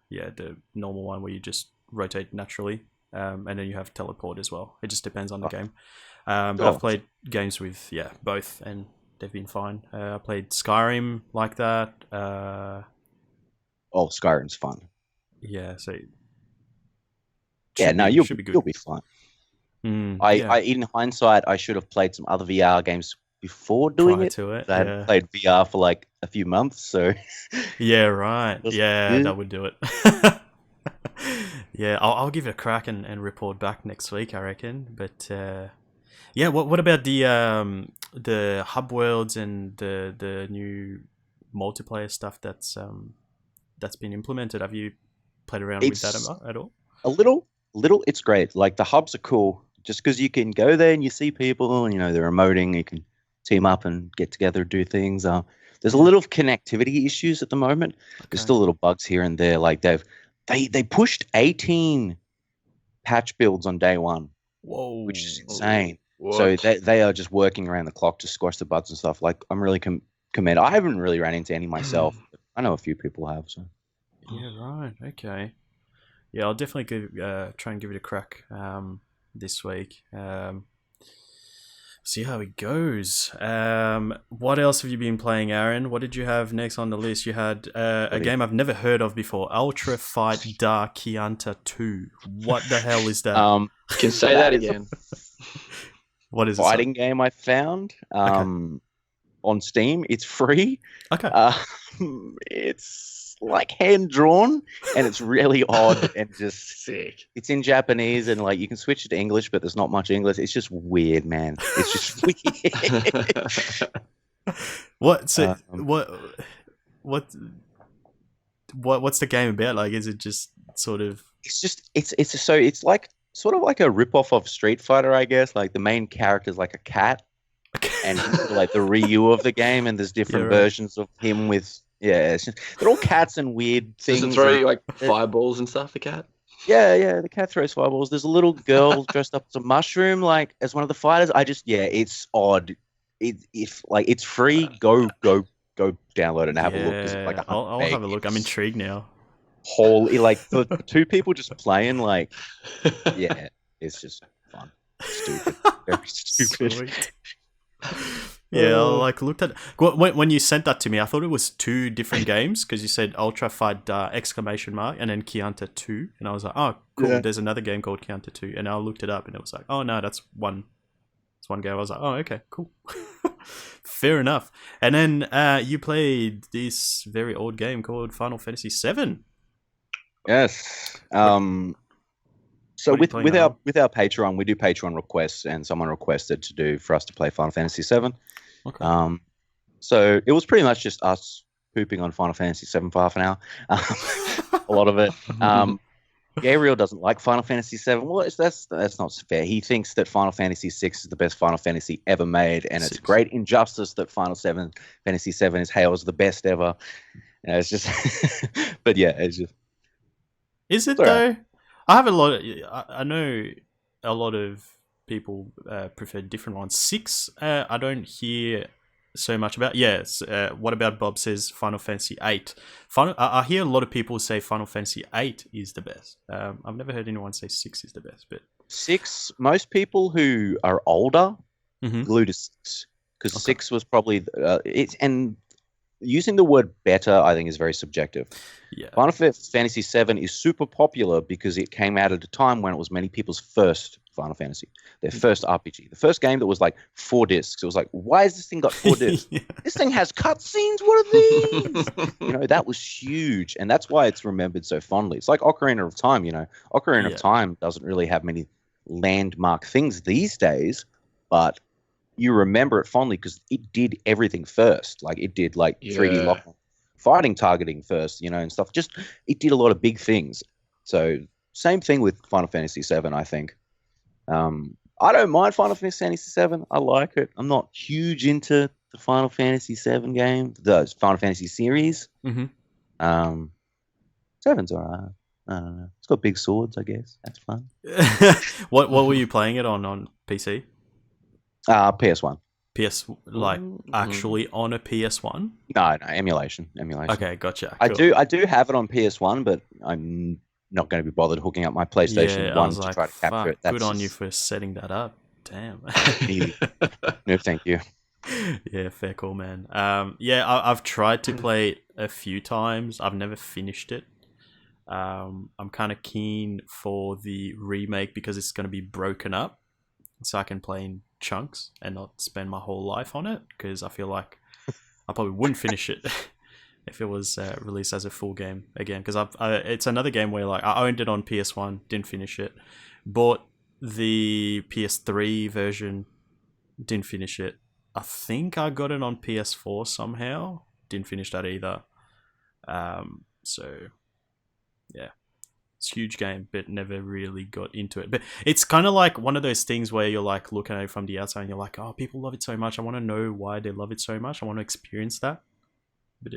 normal one where you just rotate naturally, and then you have teleport as well. It just depends on the game. But I've played games with both, and they've been fine. I played Skyrim like that. Skyrim's fun. Yeah, so you'll be fine. In hindsight, I should have played some other VR games before doing it. I hadn't played VR for like a few months, so yeah, right. Yeah, that would do it. Yeah, I'll give it a crack and report back next week, I reckon. But yeah, what about the hub worlds and the new multiplayer stuff that's been implemented? Have you played around with that at all? A little. It's great. Like the hubs are cool. Just because you can go there and you see people, and they're emoting, you can team up and get together, do things. There's a little connectivity issues at the moment. Okay. There's still little bugs here and there. Like they pushed 18 patch builds on day one. Whoa, which is insane. So they are just working around the clock to squash the bugs and stuff. Like I'm really commend. I haven't really ran into any myself, but I know a few people have. So yeah, right, okay. Yeah, I'll definitely try and give it a crack this week. See how it goes. What else have you been playing, Aaron? What did you have next on the list? You had a game I've never heard of before, Ultra Fight Dark Kyanta 2. What the hell is that? You can say that again. What is it? Fighting game I found on Steam. It's free. Okay. It's it's like hand drawn, and it's really odd and just Sick. it's in Japanese, and like you can switch it to English, but there's not much English. It's just weird, man. It's just weird. What? So what's the game about? Like, is it just sort of? It's like sort of like a ripoff of Street Fighter, I guess. Like the main character is like a cat, and he's like the Ryu of the game, and there's different versions of him with they're all cats and weird things. Does it throw like fireballs and stuff? The cat. Yeah, the cat throws fireballs. There's a little girl dressed up as a mushroom, like as one of the fighters. It's odd. It's free. Go download it and have a look. It's like I'll have a look. I'm intrigued now. Like for two people just playing, like it's just fun. Stupid, very stupid. Sweet. Yeah, I like looked at when you sent that to me. I thought it was two different games because you said Ultra Fight ! And then Kyanta 2, and I was like, oh, cool. Yeah. There's another game called Kyanta 2, and I looked it up, and it was like, oh no, that's one. It's one game. I was like, oh, okay, cool, fair enough. And then you played this very old game called Final Fantasy 7. Yes. So with our Patreon, we do Patreon requests, and someone requested for us to play Final Fantasy 7. Okay. So it was pretty much just us pooping on Final Fantasy 7 for half an hour. A lot of it. Gabriel doesn't like Final Fantasy 7. Well, that's not fair. He thinks that Final Fantasy 6 is the best Final Fantasy ever made, and it's great injustice that Fantasy 7 is hailed as the best ever. And it's just, but yeah, it's just. Is it though? Right. I know a lot of people prefer different ones. 6, I don't hear so much about. Yes. What about Bob says Final Fantasy 8? I hear a lot of people say Final Fantasy 8 is the best. I've never heard anyone say 6 is the best. But 6, most people who are older glue to 6 because 6 was probably and using the word better, I think, is very subjective. Yeah. Final Fantasy 7 is super popular because it came out at a time when it was many people's first Final Fantasy, their first RPG, the first game that was like 4 discs. It was like, why has this thing got 4 discs? Yeah. This thing has cutscenes. What are these? That was huge, and that's why it's remembered so fondly. It's like Ocarina of Time. Ocarina of Time doesn't really have many landmark things these days, but you remember it fondly because it did everything first. Like it did 3D lock fighting targeting first, and stuff. Just it did a lot of big things. So same thing with Final Fantasy 7, I think. I don't mind Final Fantasy 7. I like it. I'm not huge into the Final Fantasy 7 game, the Final Fantasy series. 7's alright. I don't know. It's got big swords, I guess. That's fun. What were you playing it on PC? PS1. Actually on a PS1? No, emulation. Okay, gotcha. Cool. I do have it on PS1, but I'm not going to be bothered hooking up my PlayStation 1 to try to capture it. Good on you for setting that up. Damn. No, thank you. Yeah, fair call, man. I've tried to play it a few times. I've never finished it. I'm kind of keen for the remake because it's going to be broken up, so I can play in chunks and not spend my whole life on it, because I feel like I probably wouldn't finish it if it was released as a full game again, because it's another game where I owned it on PS1, didn't finish it, bought the PS3 version, didn't finish it. I think I got it on PS4 somehow, didn't finish that either. So yeah, it's a huge game, but never really got into it. But it's kind of like one of those things where you're like looking at it from the outside and you're like, oh, people love it so much. I want to know why they love it so much. I want to experience that. But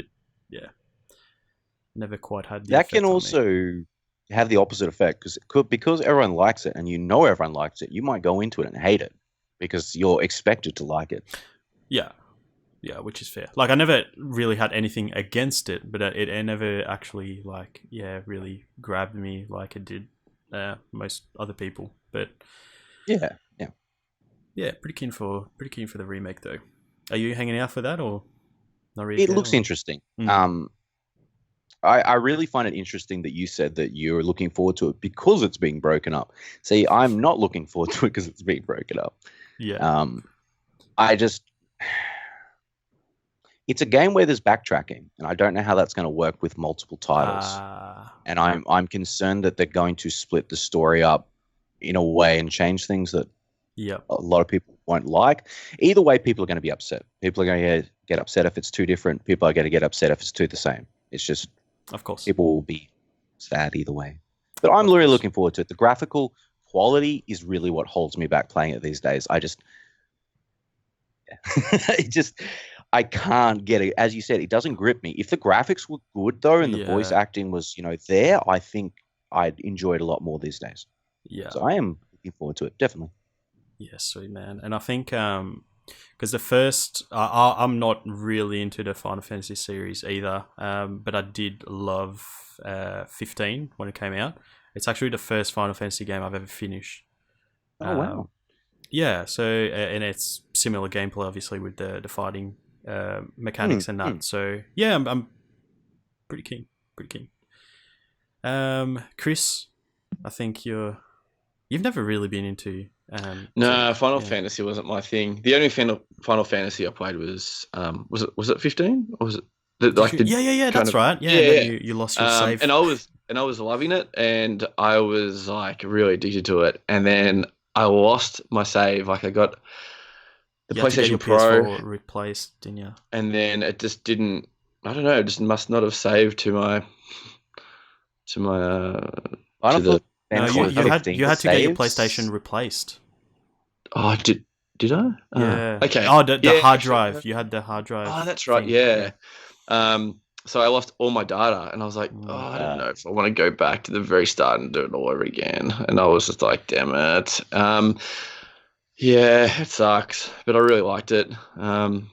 never quite had the that can also have the opposite effect, because everyone likes it and everyone likes it, you might go into it and hate it because you're expected to like it. Yeah, which is fair. I never really had anything against it, but it never actually really grabbed me like it did most other people. But yeah, pretty keen for the remake though. Are you hanging out for that or not really? It looks interesting. I really find it interesting that you said that you're looking forward to it because it's being broken up. See, I'm not looking forward to it because it's being broken up. Yeah. it's a game where there's backtracking, and I don't know how that's going to work with multiple titles. And I'm concerned that they're going to split the story up in a way and change things that a lot of people won't like. Either way, people are going to be upset. People are going to get upset if it's too different. People are going to get upset if it's too the same. It's just, of course, people will be sad either way. But I'm really looking forward to it. The graphical quality is really what holds me back playing it these days. I can't get it. As you said, it doesn't grip me. If the graphics were good though, and the voice acting was, there, I think I'd enjoy it a lot more these days. Yeah. So I am looking forward to it, definitely. Yeah, sweet, man. And I think because the first, I'm not really into the Final Fantasy series either, but I did love 15 when it came out. It's actually the first Final Fantasy game I've ever finished. Oh, wow. Yeah, so, and it's similar gameplay, obviously, with the fighting mechanics and that. So, yeah, I'm pretty keen. Chris, I think you've never really been into... no, Final Fantasy wasn't my thing. The only Final Fantasy I played was it 15? Or was it that's right. Yeah. You lost your save. And I was loving it, and I was like really addicted to it. And then I lost my save. Like I got the PlayStation Pro PS4 replaced, didn't you? And then it just didn't. I don't know. It just must not have saved to my. No, you had to get your PlayStation replaced. Oh, did I? Yeah. Okay. Oh, the hard drive. You had the hard drive. Oh, that's right. Yeah. So I lost all my data, and I was like, I don't know if I want to go back to the very start and do it all over again. And I was just like, damn it. Yeah, it sucks, but I really liked it.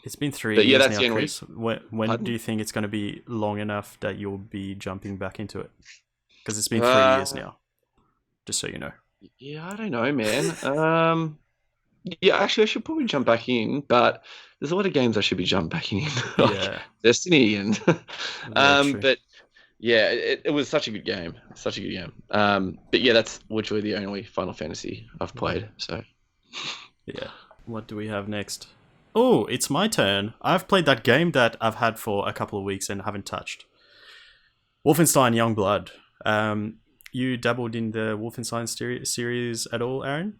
It's been 3 years now, Chris. When do you think it's going to be long enough that you'll be jumping back into it? Because it's been 3 years now, just so you know. Yeah, I don't know, man. Yeah, actually, I should probably jump back in, but there's a lot of games I should be jumping back in, like Destiny and. But yeah, it was such a good game, but yeah, that's literally the only Final Fantasy I've played. So. Yeah. What do we have next? Oh, it's my turn. I've played that game that I've had for a couple of weeks and haven't touched. Wolfenstein Youngblood. You dabbled in the Wolfenstein series at all, Aaron?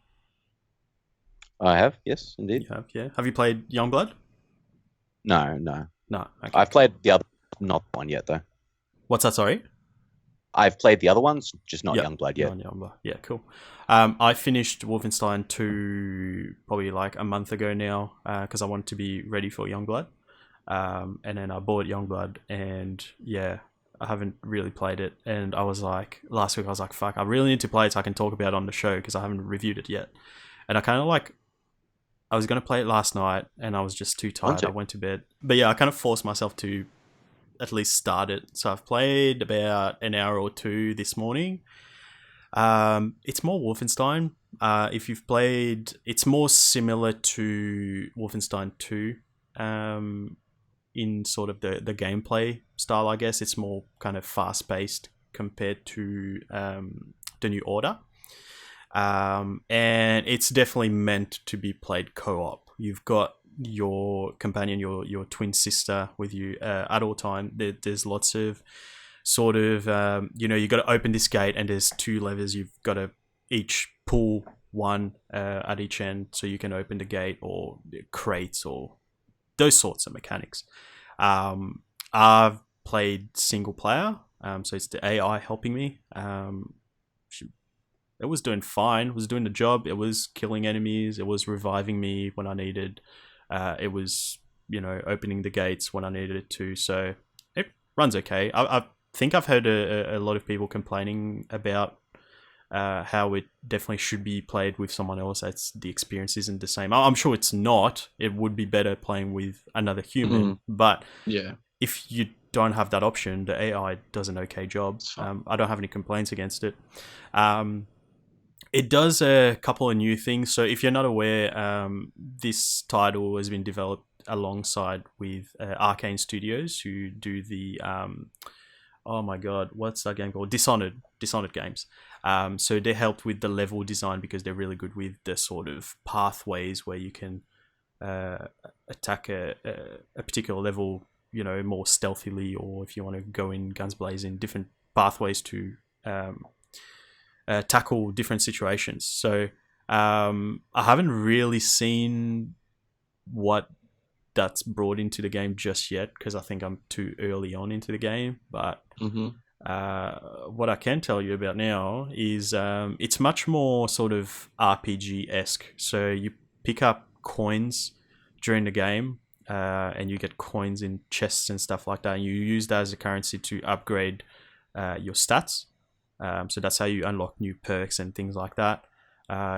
I have, yes, indeed. You have, yeah. Have you played Youngblood? No. No. Okay. I've played the other, not one yet though. What's that? Sorry. I've played the other ones, just not Youngblood yet. Youngblood. Yeah, cool. I finished Wolfenstein 2 probably like a month ago now because I wanted to be ready for Youngblood. And then I bought Youngblood, and yeah, I haven't really played it. And I was like, last week I was like, fuck, I really need to play it so I can talk about it on the show because I haven't reviewed it yet. And I kind of like, I was going to play it last night and I was just too tired. I went to bed. But yeah, I kind of forced myself to at least start it. So I've played about an hour or two this morning. It's more Wolfenstein. If you've played, it's more similar to Wolfenstein 2 in sort of the gameplay style, I guess. It's more kind of fast-paced compared to the New Order. And it's definitely meant to be played co-op. You've got your companion, your twin sister with you at all time. There's lots of sort of, you got to open this gate and there's 2 levers. You've got to each pull one at each end so you can open the gate, or crates, or those sorts of mechanics. I've played single player, so it's the AI helping me. It was doing fine. It was doing the job. It was killing enemies. It was reviving me when I needed. It was, opening the gates when I needed it to. So it runs okay. I think I've heard a lot of people complaining about how it definitely should be played with someone else. The experience isn't the same. I'm sure it's not. It would be better playing with another human. But yeah, if you don't have that option, the AI does an okay job. I don't have any complaints against it. It does a couple of new things. So if you're not aware, this title has been developed alongside with Arcane Studios, who do the oh my god, what's that game called? Dishonored games. So they helped with the level design because they're really good with the sort of pathways where you can attack a particular level, more stealthily, or if you want to go in guns blazing, different pathways to tackle different situations. So I haven't really seen what that's brought into the game just yet, because I think I'm too early on into the game. But what I can tell you about now is it's much more sort of RPG-esque. So you pick up coins during the game, and you get coins in chests and stuff like that, and you use that as a currency to upgrade your stats. So that's how you unlock new perks and things like that.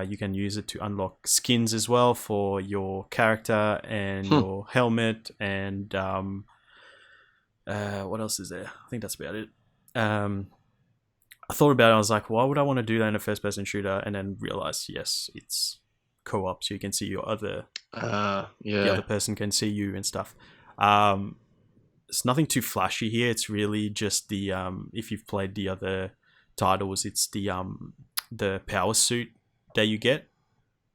You can use it to unlock skins as well for your character and your helmet, and what else is there? I think that's about it. I thought about it, I was like, why would I want to do that in a first-person shooter? And then realized, yes, it's co-op, so you can see your other... the other person can see you and stuff. It's nothing too flashy here. It's really just the... if you've played the other titles, it's the power suit that you get,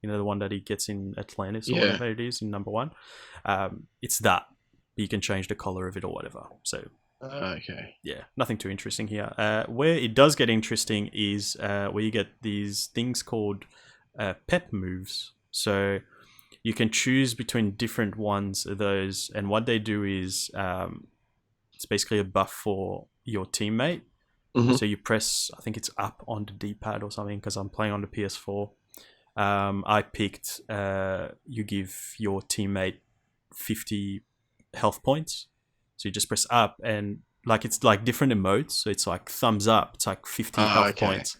the one that he gets in Atlantis or whatever it is in number 1. It's that, but you can change the color of it or whatever. So okay, nothing too interesting here. Where it does get interesting is where you get these things called pep moves. So you can choose between different ones of those, and what they do is it's basically a buff for your teammate. So you press, I think it's up on the D-pad or something, because I'm playing on the PS4. I picked, you give your teammate 50 health points. So you just press up, and it's like different emotes. So it's like thumbs up, it's like 50 health points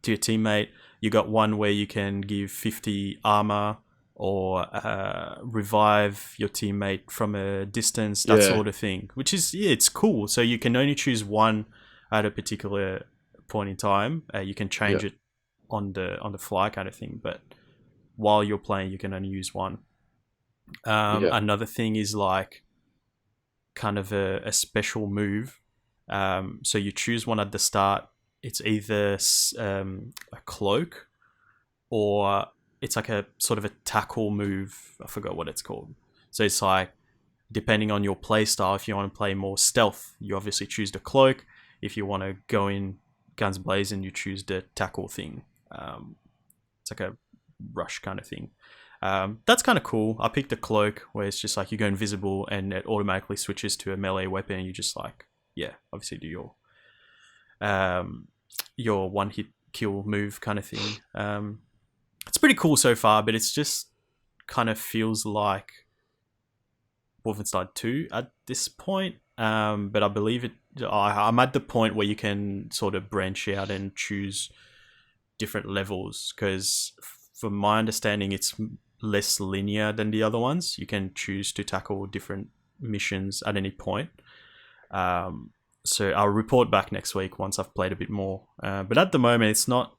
to your teammate. You got one where you can give 50 armor, or revive your teammate from a distance, that sort of thing. Which is, it's cool. So you can only choose one at a particular point in time. You can change it on the fly kind of thing, but while you're playing, you can only use one. Another thing is like kind of a special move. So you choose one at the start. It's either a cloak, or it's like a sort of a tackle move. I forgot what it's called. So it's like, depending on your play style, if you want to play more stealth, you obviously choose the cloak. If you want to go in guns blazing, you choose the tackle thing. It's like a rush kind of thing. That's kind of cool. I picked the cloak, where it's just like you go invisible and it automatically switches to a melee weapon, and you just like, obviously do your one hit kill move kind of thing. It's pretty cool so far, but it's just kind of feels like Wolfenstein 2 at this point. But I believe I'm at the point where you can sort of branch out and choose different levels, because from my understanding, it's less linear than the other ones. You can choose to tackle different missions at any point. So I'll report back next week once I've played a bit more. But at the moment, it's not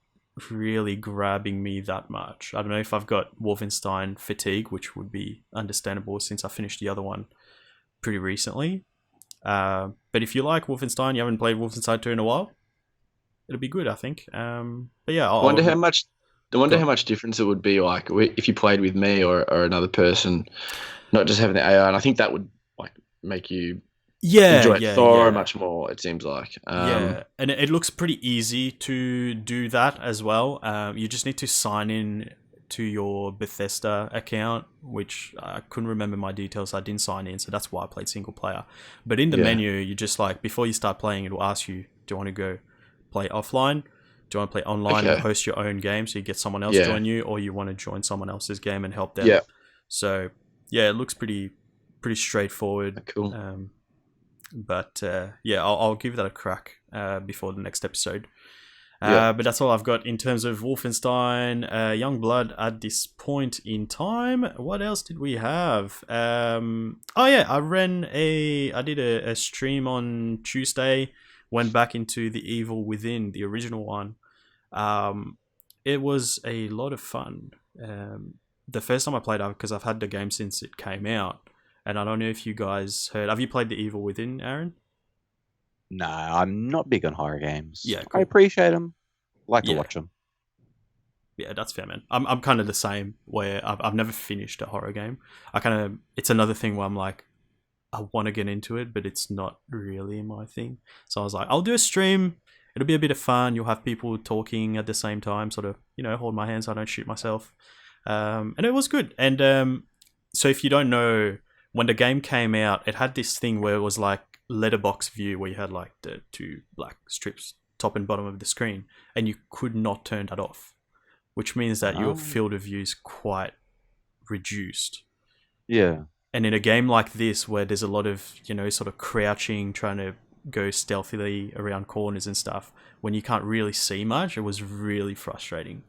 really grabbing me that much. I don't know if I've got Wolfenstein fatigue, which would be understandable since I finished the other one pretty recently. But if you like Wolfenstein, you haven't played Wolfenstein 2 in a while, it'll be good, I think. But yeah, I wonder how much difference it would be like if you played with me or another person, not just having the AI. And I think that would like make you enjoy it so much more. It seems like and it looks pretty easy to do that as well. You just need to sign in to your Bethesda account, which I couldn't remember my details. I didn't sign in, so that's why I played single player. But in the menu, you just like, before you start playing, it will ask you, do you want to go play offline? Do you want to play online and host your own game, so you get someone else join you, or you want to join someone else's game and help them? Yeah. So it looks pretty straightforward. Cool. But I'll give that a crack before the next episode. But that's all I've got in terms of Wolfenstein Youngblood at this point in time. What else did we have? I did a stream on Tuesday, went back into the Evil Within, the original one. It was a lot of fun. The first time I played it, because I've had the game since it came out, and I don't know if you guys heard. Have you played the Evil Within, Aaron? No, I'm not big on horror games. Yeah, cool. I appreciate them. Like to watch them. Yeah, that's fair, man. I'm kind of the same, where I've never finished a horror game. It's another thing where I'm like, I want to get into it, but it's not really my thing. So I was like, I'll do a stream. It'll be a bit of fun. You'll have people talking at the same time, sort of, hold my hands so I don't shoot myself. And it was good. And so if you don't know, when the game came out, it had this thing where it was like letterbox view, where you had like the two black strips, top and bottom of the screen, and you could not turn that off, which means that your field of view is quite reduced. Yeah. And in a game like this, where there's a lot of, sort of crouching, trying to go stealthily around corners and stuff, when you can't really see much, it was really frustrating.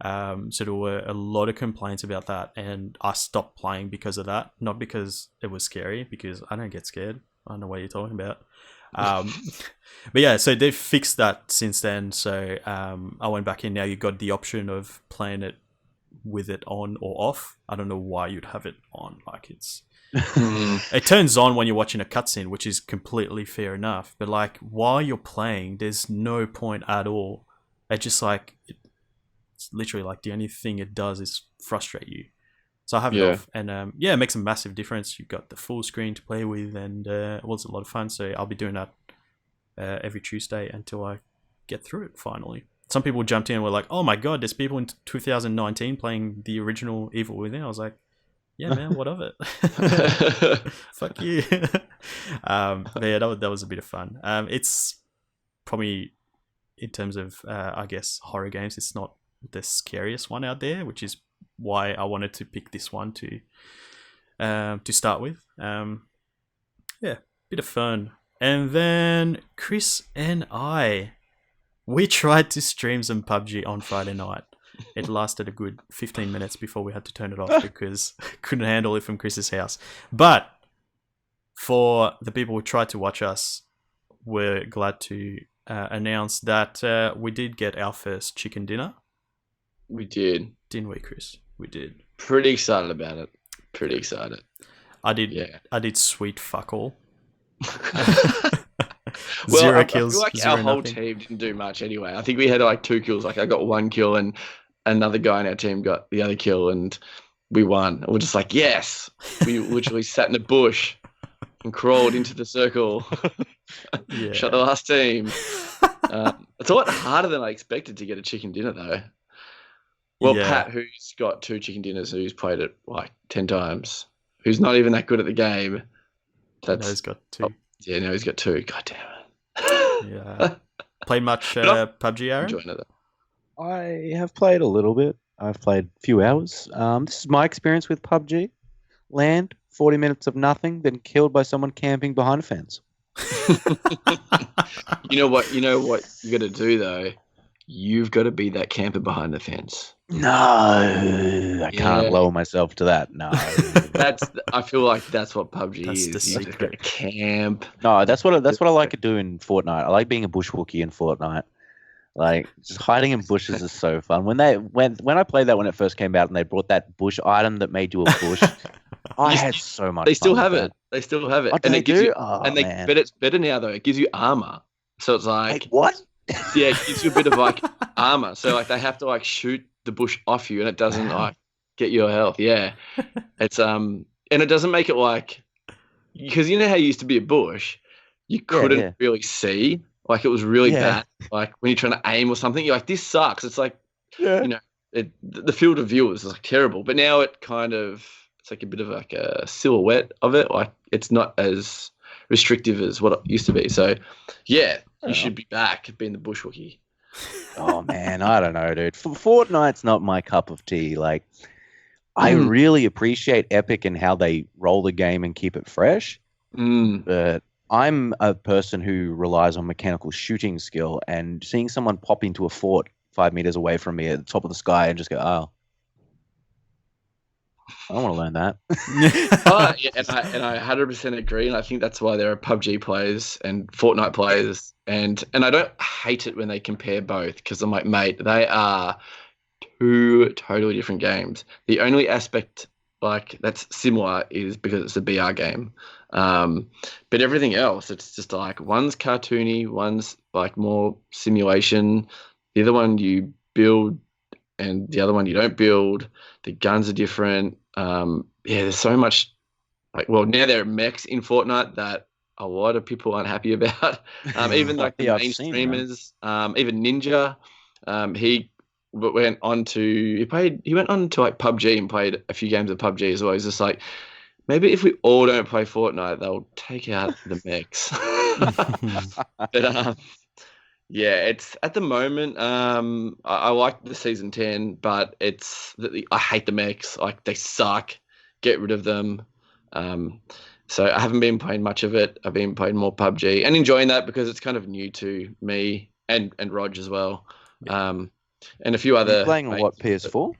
So there were a lot of complaints about that, and I stopped playing because of that. Not because it was scary, because I don't get scared. I don't know what you're talking about. But yeah, so they've fixed that since then. So I went back in. Now you got the option of playing it with it on or off. I don't know why you'd have it on. Like it turns on when you're watching a cutscene, which is completely fair enough. But like while you're playing, there's no point at all. It's just like it's literally like the only thing it does is frustrate you. So I have it off, and it makes a massive difference. You've got the full screen to play with, and it was a lot of fun. So I'll be doing that every Tuesday until I get through it finally. Some people jumped in and were like, "Oh my god, there's people in 2019 playing the original Evil Within." I was like, "Yeah, man, what of it? Fuck you." But yeah, that was a bit of fun. It's probably, in terms of I guess horror games, it's not the scariest one out there, which is why I wanted to pick this one to start with. Bit of fun. And then Chris and we tried to stream some PUBG on Friday night. It lasted a good 15 minutes before we had to turn it off because couldn't handle it from Chris's house. But for the people who tried to watch us, we're glad to announce that we did get our first chicken dinner. We did. Didn't we, Chris? We did. Pretty excited about it. Pretty excited. I did sweet fuck all. Well, Zero kills. I feel like zero our whole nothing. team didn't do much anyway. I think we had like 2 kills. Like I got 1 kill and another guy in our team got the other kill and we won. And we're just like, yes. We literally sat in a bush and crawled into the circle. Shut the last team. It's a lot harder than I expected to get a chicken dinner though. Well, Pat, who's got 2 chicken dinners, who's played it like 10 times, who's not even that good at the game. Now he's got 2. Yeah, now he's got 2. God damn it. Yeah. Played much PUBG, Aaron? Enjoying it. I have played a little bit. I've played a few hours. This is my experience with PUBG. Land, 40 minutes of nothing, then killed by someone camping behind a fence. You know what you got to do though? You've got to be that camper behind the fence. No, I can't lower myself to that. No, I feel like that's what PUBG That's is. the You just got to camp. No, that's what I like to do in Fortnite. I like being a bushwookie in Fortnite. Like just hiding in bushes is so fun. When I played that when it first came out and they brought that bush item that made you a bush, I had so much. They still fun have with it. They still have it. Oh, and they it gives do? you, Man. but it's better now though. It gives you armor. So it's like what? Yeah, it gives you a bit of like armor. So like they have to like shoot the bush off you, and it doesn't like get your health. Yeah, it's and it doesn't make it like because you know how you used to be a bush, you couldn't really see. Like it was really bad. Like when you're trying to aim or something, you're like, this sucks. It's like you know, the field of view is like terrible. But now it kind of it's like a bit of like a silhouette of it. Like it's not as restrictive as what it used to be. So yeah. You should be back being the bushwookie. Oh man, I don't know, dude. Fortnite's not my cup of tea. Like, I really appreciate Epic and how they roll the game and keep it fresh. But I'm a person who relies on mechanical shooting skill, and seeing someone pop into a fort 5 meters away from me at the top of the sky and just go, oh, I don't want to learn that. And I 100% agree, and I think that's why there are PUBG players and Fortnite players, and I don't hate it when they compare both because I'm like, mate, they are 2 totally different games. The only aspect like that's similar is because it's a BR game, but everything else, it's just like one's cartoony, one's like more simulation. The other one you build and the other one you don't build. The guns are different. There's so much. Now there are mechs in Fortnite that a lot of people aren't happy about. Even like the main streamers, even Ninja, he went on to like PUBG and played a few games of PUBG as well. He's just like, maybe if we all don't play Fortnite, they'll take out the mechs. But it's at the moment. I like the season 10, but I hate the mechs. Like, they suck. Get rid of them. So I haven't been playing much of it. I've been playing more PUBG and enjoying that because it's kind of new to me and Rog as well. And a few other. You're playing on what, PS4?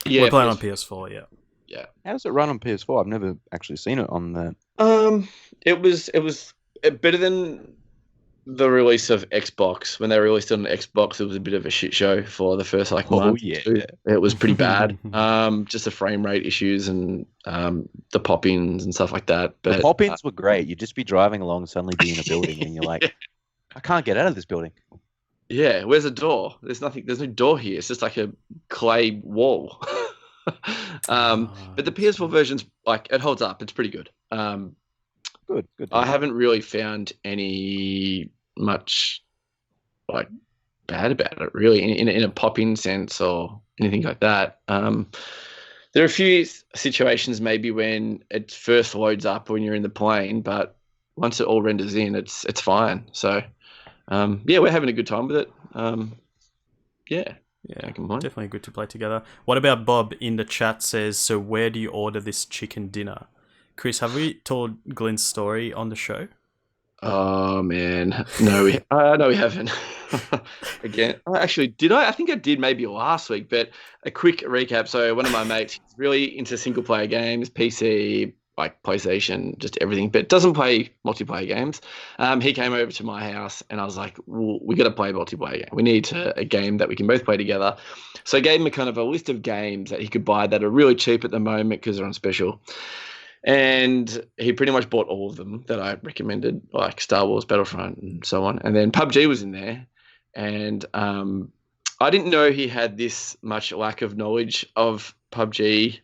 Yeah, we're playing on PS4. Yeah. Yeah. How does it run on PS4? I've never actually seen it on that. It was better than the release of Xbox. When they released it on Xbox, it was a bit of a shit show for the first month. Yeah. It was pretty bad. Just the frame rate issues and the pop-ins and stuff like that. But the pop-ins were great. You'd just be driving along, suddenly be in a building, and you're like, I can't get out of this building. Yeah, where's the door? There's nothing. There's no door here. It's just like a clay wall. But the PS4 version's it holds up. It's pretty good. Good. I haven't really found any much bad about it, really, in a pop-in sense or anything like that. There are a few situations maybe when it first loads up when you're in the plane, but once it all renders in, it's fine. So, we're having a good time with it. Yeah, definitely good to play together. What about Bob in the chat says, so where do you order this chicken dinner? Chris, have we told Glenn's story on the show? Oh, man. No, we haven't. Again, actually, did I? I think I did maybe last week, but a quick recap. So one of my mates is really into single-player games, PC, PlayStation, just everything, but doesn't play multiplayer games. He came over to my house, and I was like, well, we got to play a multiplayer game. We need a game that we can both play together. So I gave him a kind of a list of games that he could buy that are really cheap at the moment because they're on special. And he pretty much bought all of them that I recommended, like Star Wars Battlefront and so on. And then PUBG was in there. And I didn't know he had this much lack of knowledge of PUBG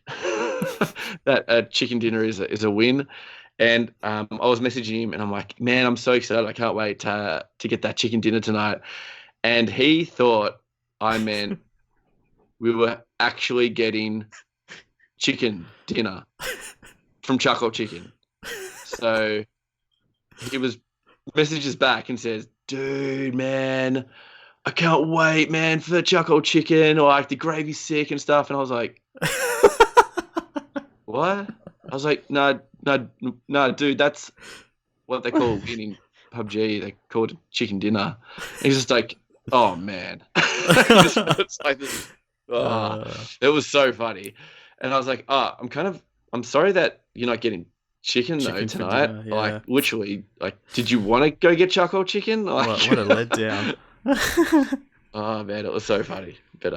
that a chicken dinner is a win. And I was messaging him and I'm like, man, I'm so excited. I can't wait to get that chicken dinner tonight. And he thought I meant we were actually getting chicken dinner from Chuckle Chicken. So he messages back and says, dude, man, I can't wait, man, for the Chuckle Chicken, or the gravy's sick and stuff. And I was like, what? I was like, no, dude, that's what they call winning PUBG. They call it chicken dinner. And he's just like, oh, man. It's like this. It was so funny. And I was like, I'm sorry that you're not getting chicken though tonight. Dinner, yeah. Literally, did you want to go get Chuckle Chicken? What a letdown. Oh man, it was so funny. But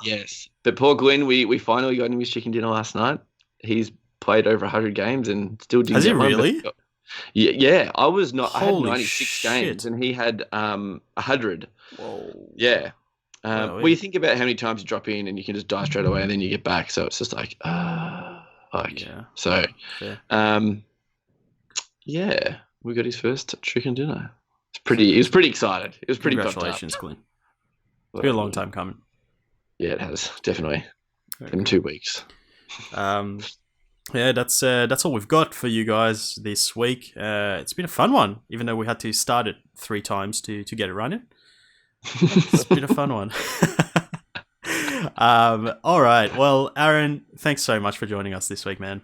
yes. But poor Glenn, we finally got him his chicken dinner last night. He's played over 100 games and still didn't. Has he really? Yeah. I was not. Holy I had 96 shit. games and he had 100. Whoa. Yeah. Well, you think about how many times you drop in and you can just die straight away and then you get back. So it's just yeah. So, we got his first chicken dinner. He was pretty excited. It was pretty Congratulations, Glenn. It's been a long time coming. Yeah, it has, definitely. In 2 weeks. That's all we've got for you guys this week. It's been a fun one, even though we had to start it 3 times to get it running. It's been a fun one. All right. Well, Aaron, thanks so much for joining us this week, man.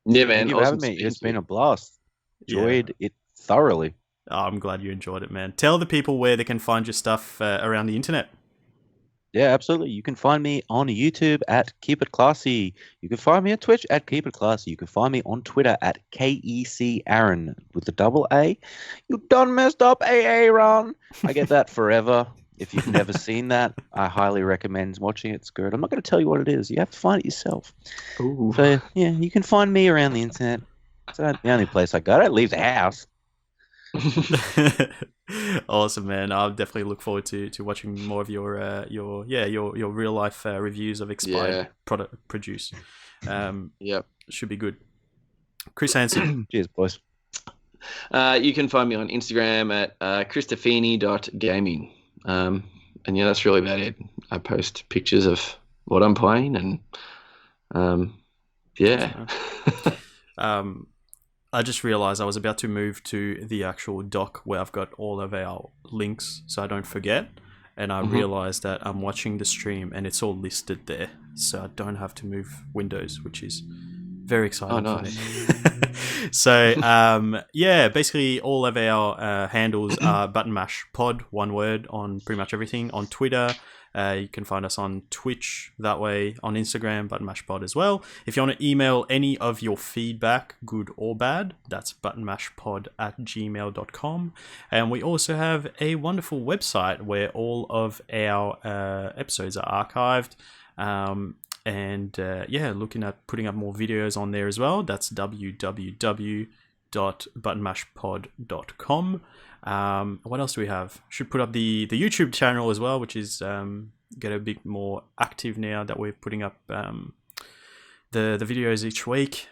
Yeah, man. Thank you for having me. It's been a blast. Enjoyed it thoroughly. Oh, I'm glad you enjoyed it, man. Tell the people where they can find your stuff around the internet. Yeah, absolutely. You can find me on YouTube at Keepetclassy. You can find me on Twitch at Keepetclassy. You can find me on Twitter at KECAaron with the double A. You done messed up, Aaron. I get that forever. If you've never seen that, I highly recommend watching it. It's good. I'm not going to tell you what it is. You have to find it yourself. Ooh. So, yeah, you can find me around the internet. It's not the only place I go. I don't leave the house. Awesome, man. I'll definitely look forward to watching more of your real life reviews of expired product produce. Yep, should be good. Chris Hansen. Cheers, boys. You can find me on Instagram at christofini.gaming. And yeah, that's really about it. I post pictures of what I'm playing, and yeah. I just realized I was about to move to the actual doc where I've got all of our links so I don't forget. And I realized that I'm watching the stream and it's all listed there. So I don't have to move windows, which is very exciting for me. So, basically all of our handles are Button Mash Pod, one word, on pretty much everything. On Twitter, you can find us on Twitch that way, on Instagram, Button Mash Pod as well. If you want to email any of your feedback, good or bad, that's buttonmashpod@gmail.com. And we also have a wonderful website where all of our episodes are archived. Looking at putting up more videos on there as well. That's www.buttonmashpod.com. What else do we have? Should put up the YouTube channel as well, which is get a bit more active now that we're putting up the videos each week.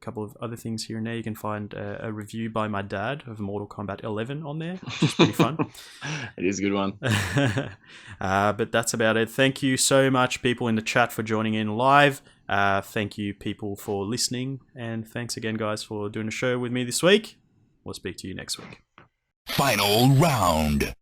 A couple of other things here and there. You can find a review by my dad of Mortal Kombat 11 on there, which is pretty fun. It is a good one. But that's about it. Thank you so much, people in the chat, for joining in live. Thank you, people, for listening. And thanks again, guys, for doing the show with me this week. We'll speak to you next week. Final round.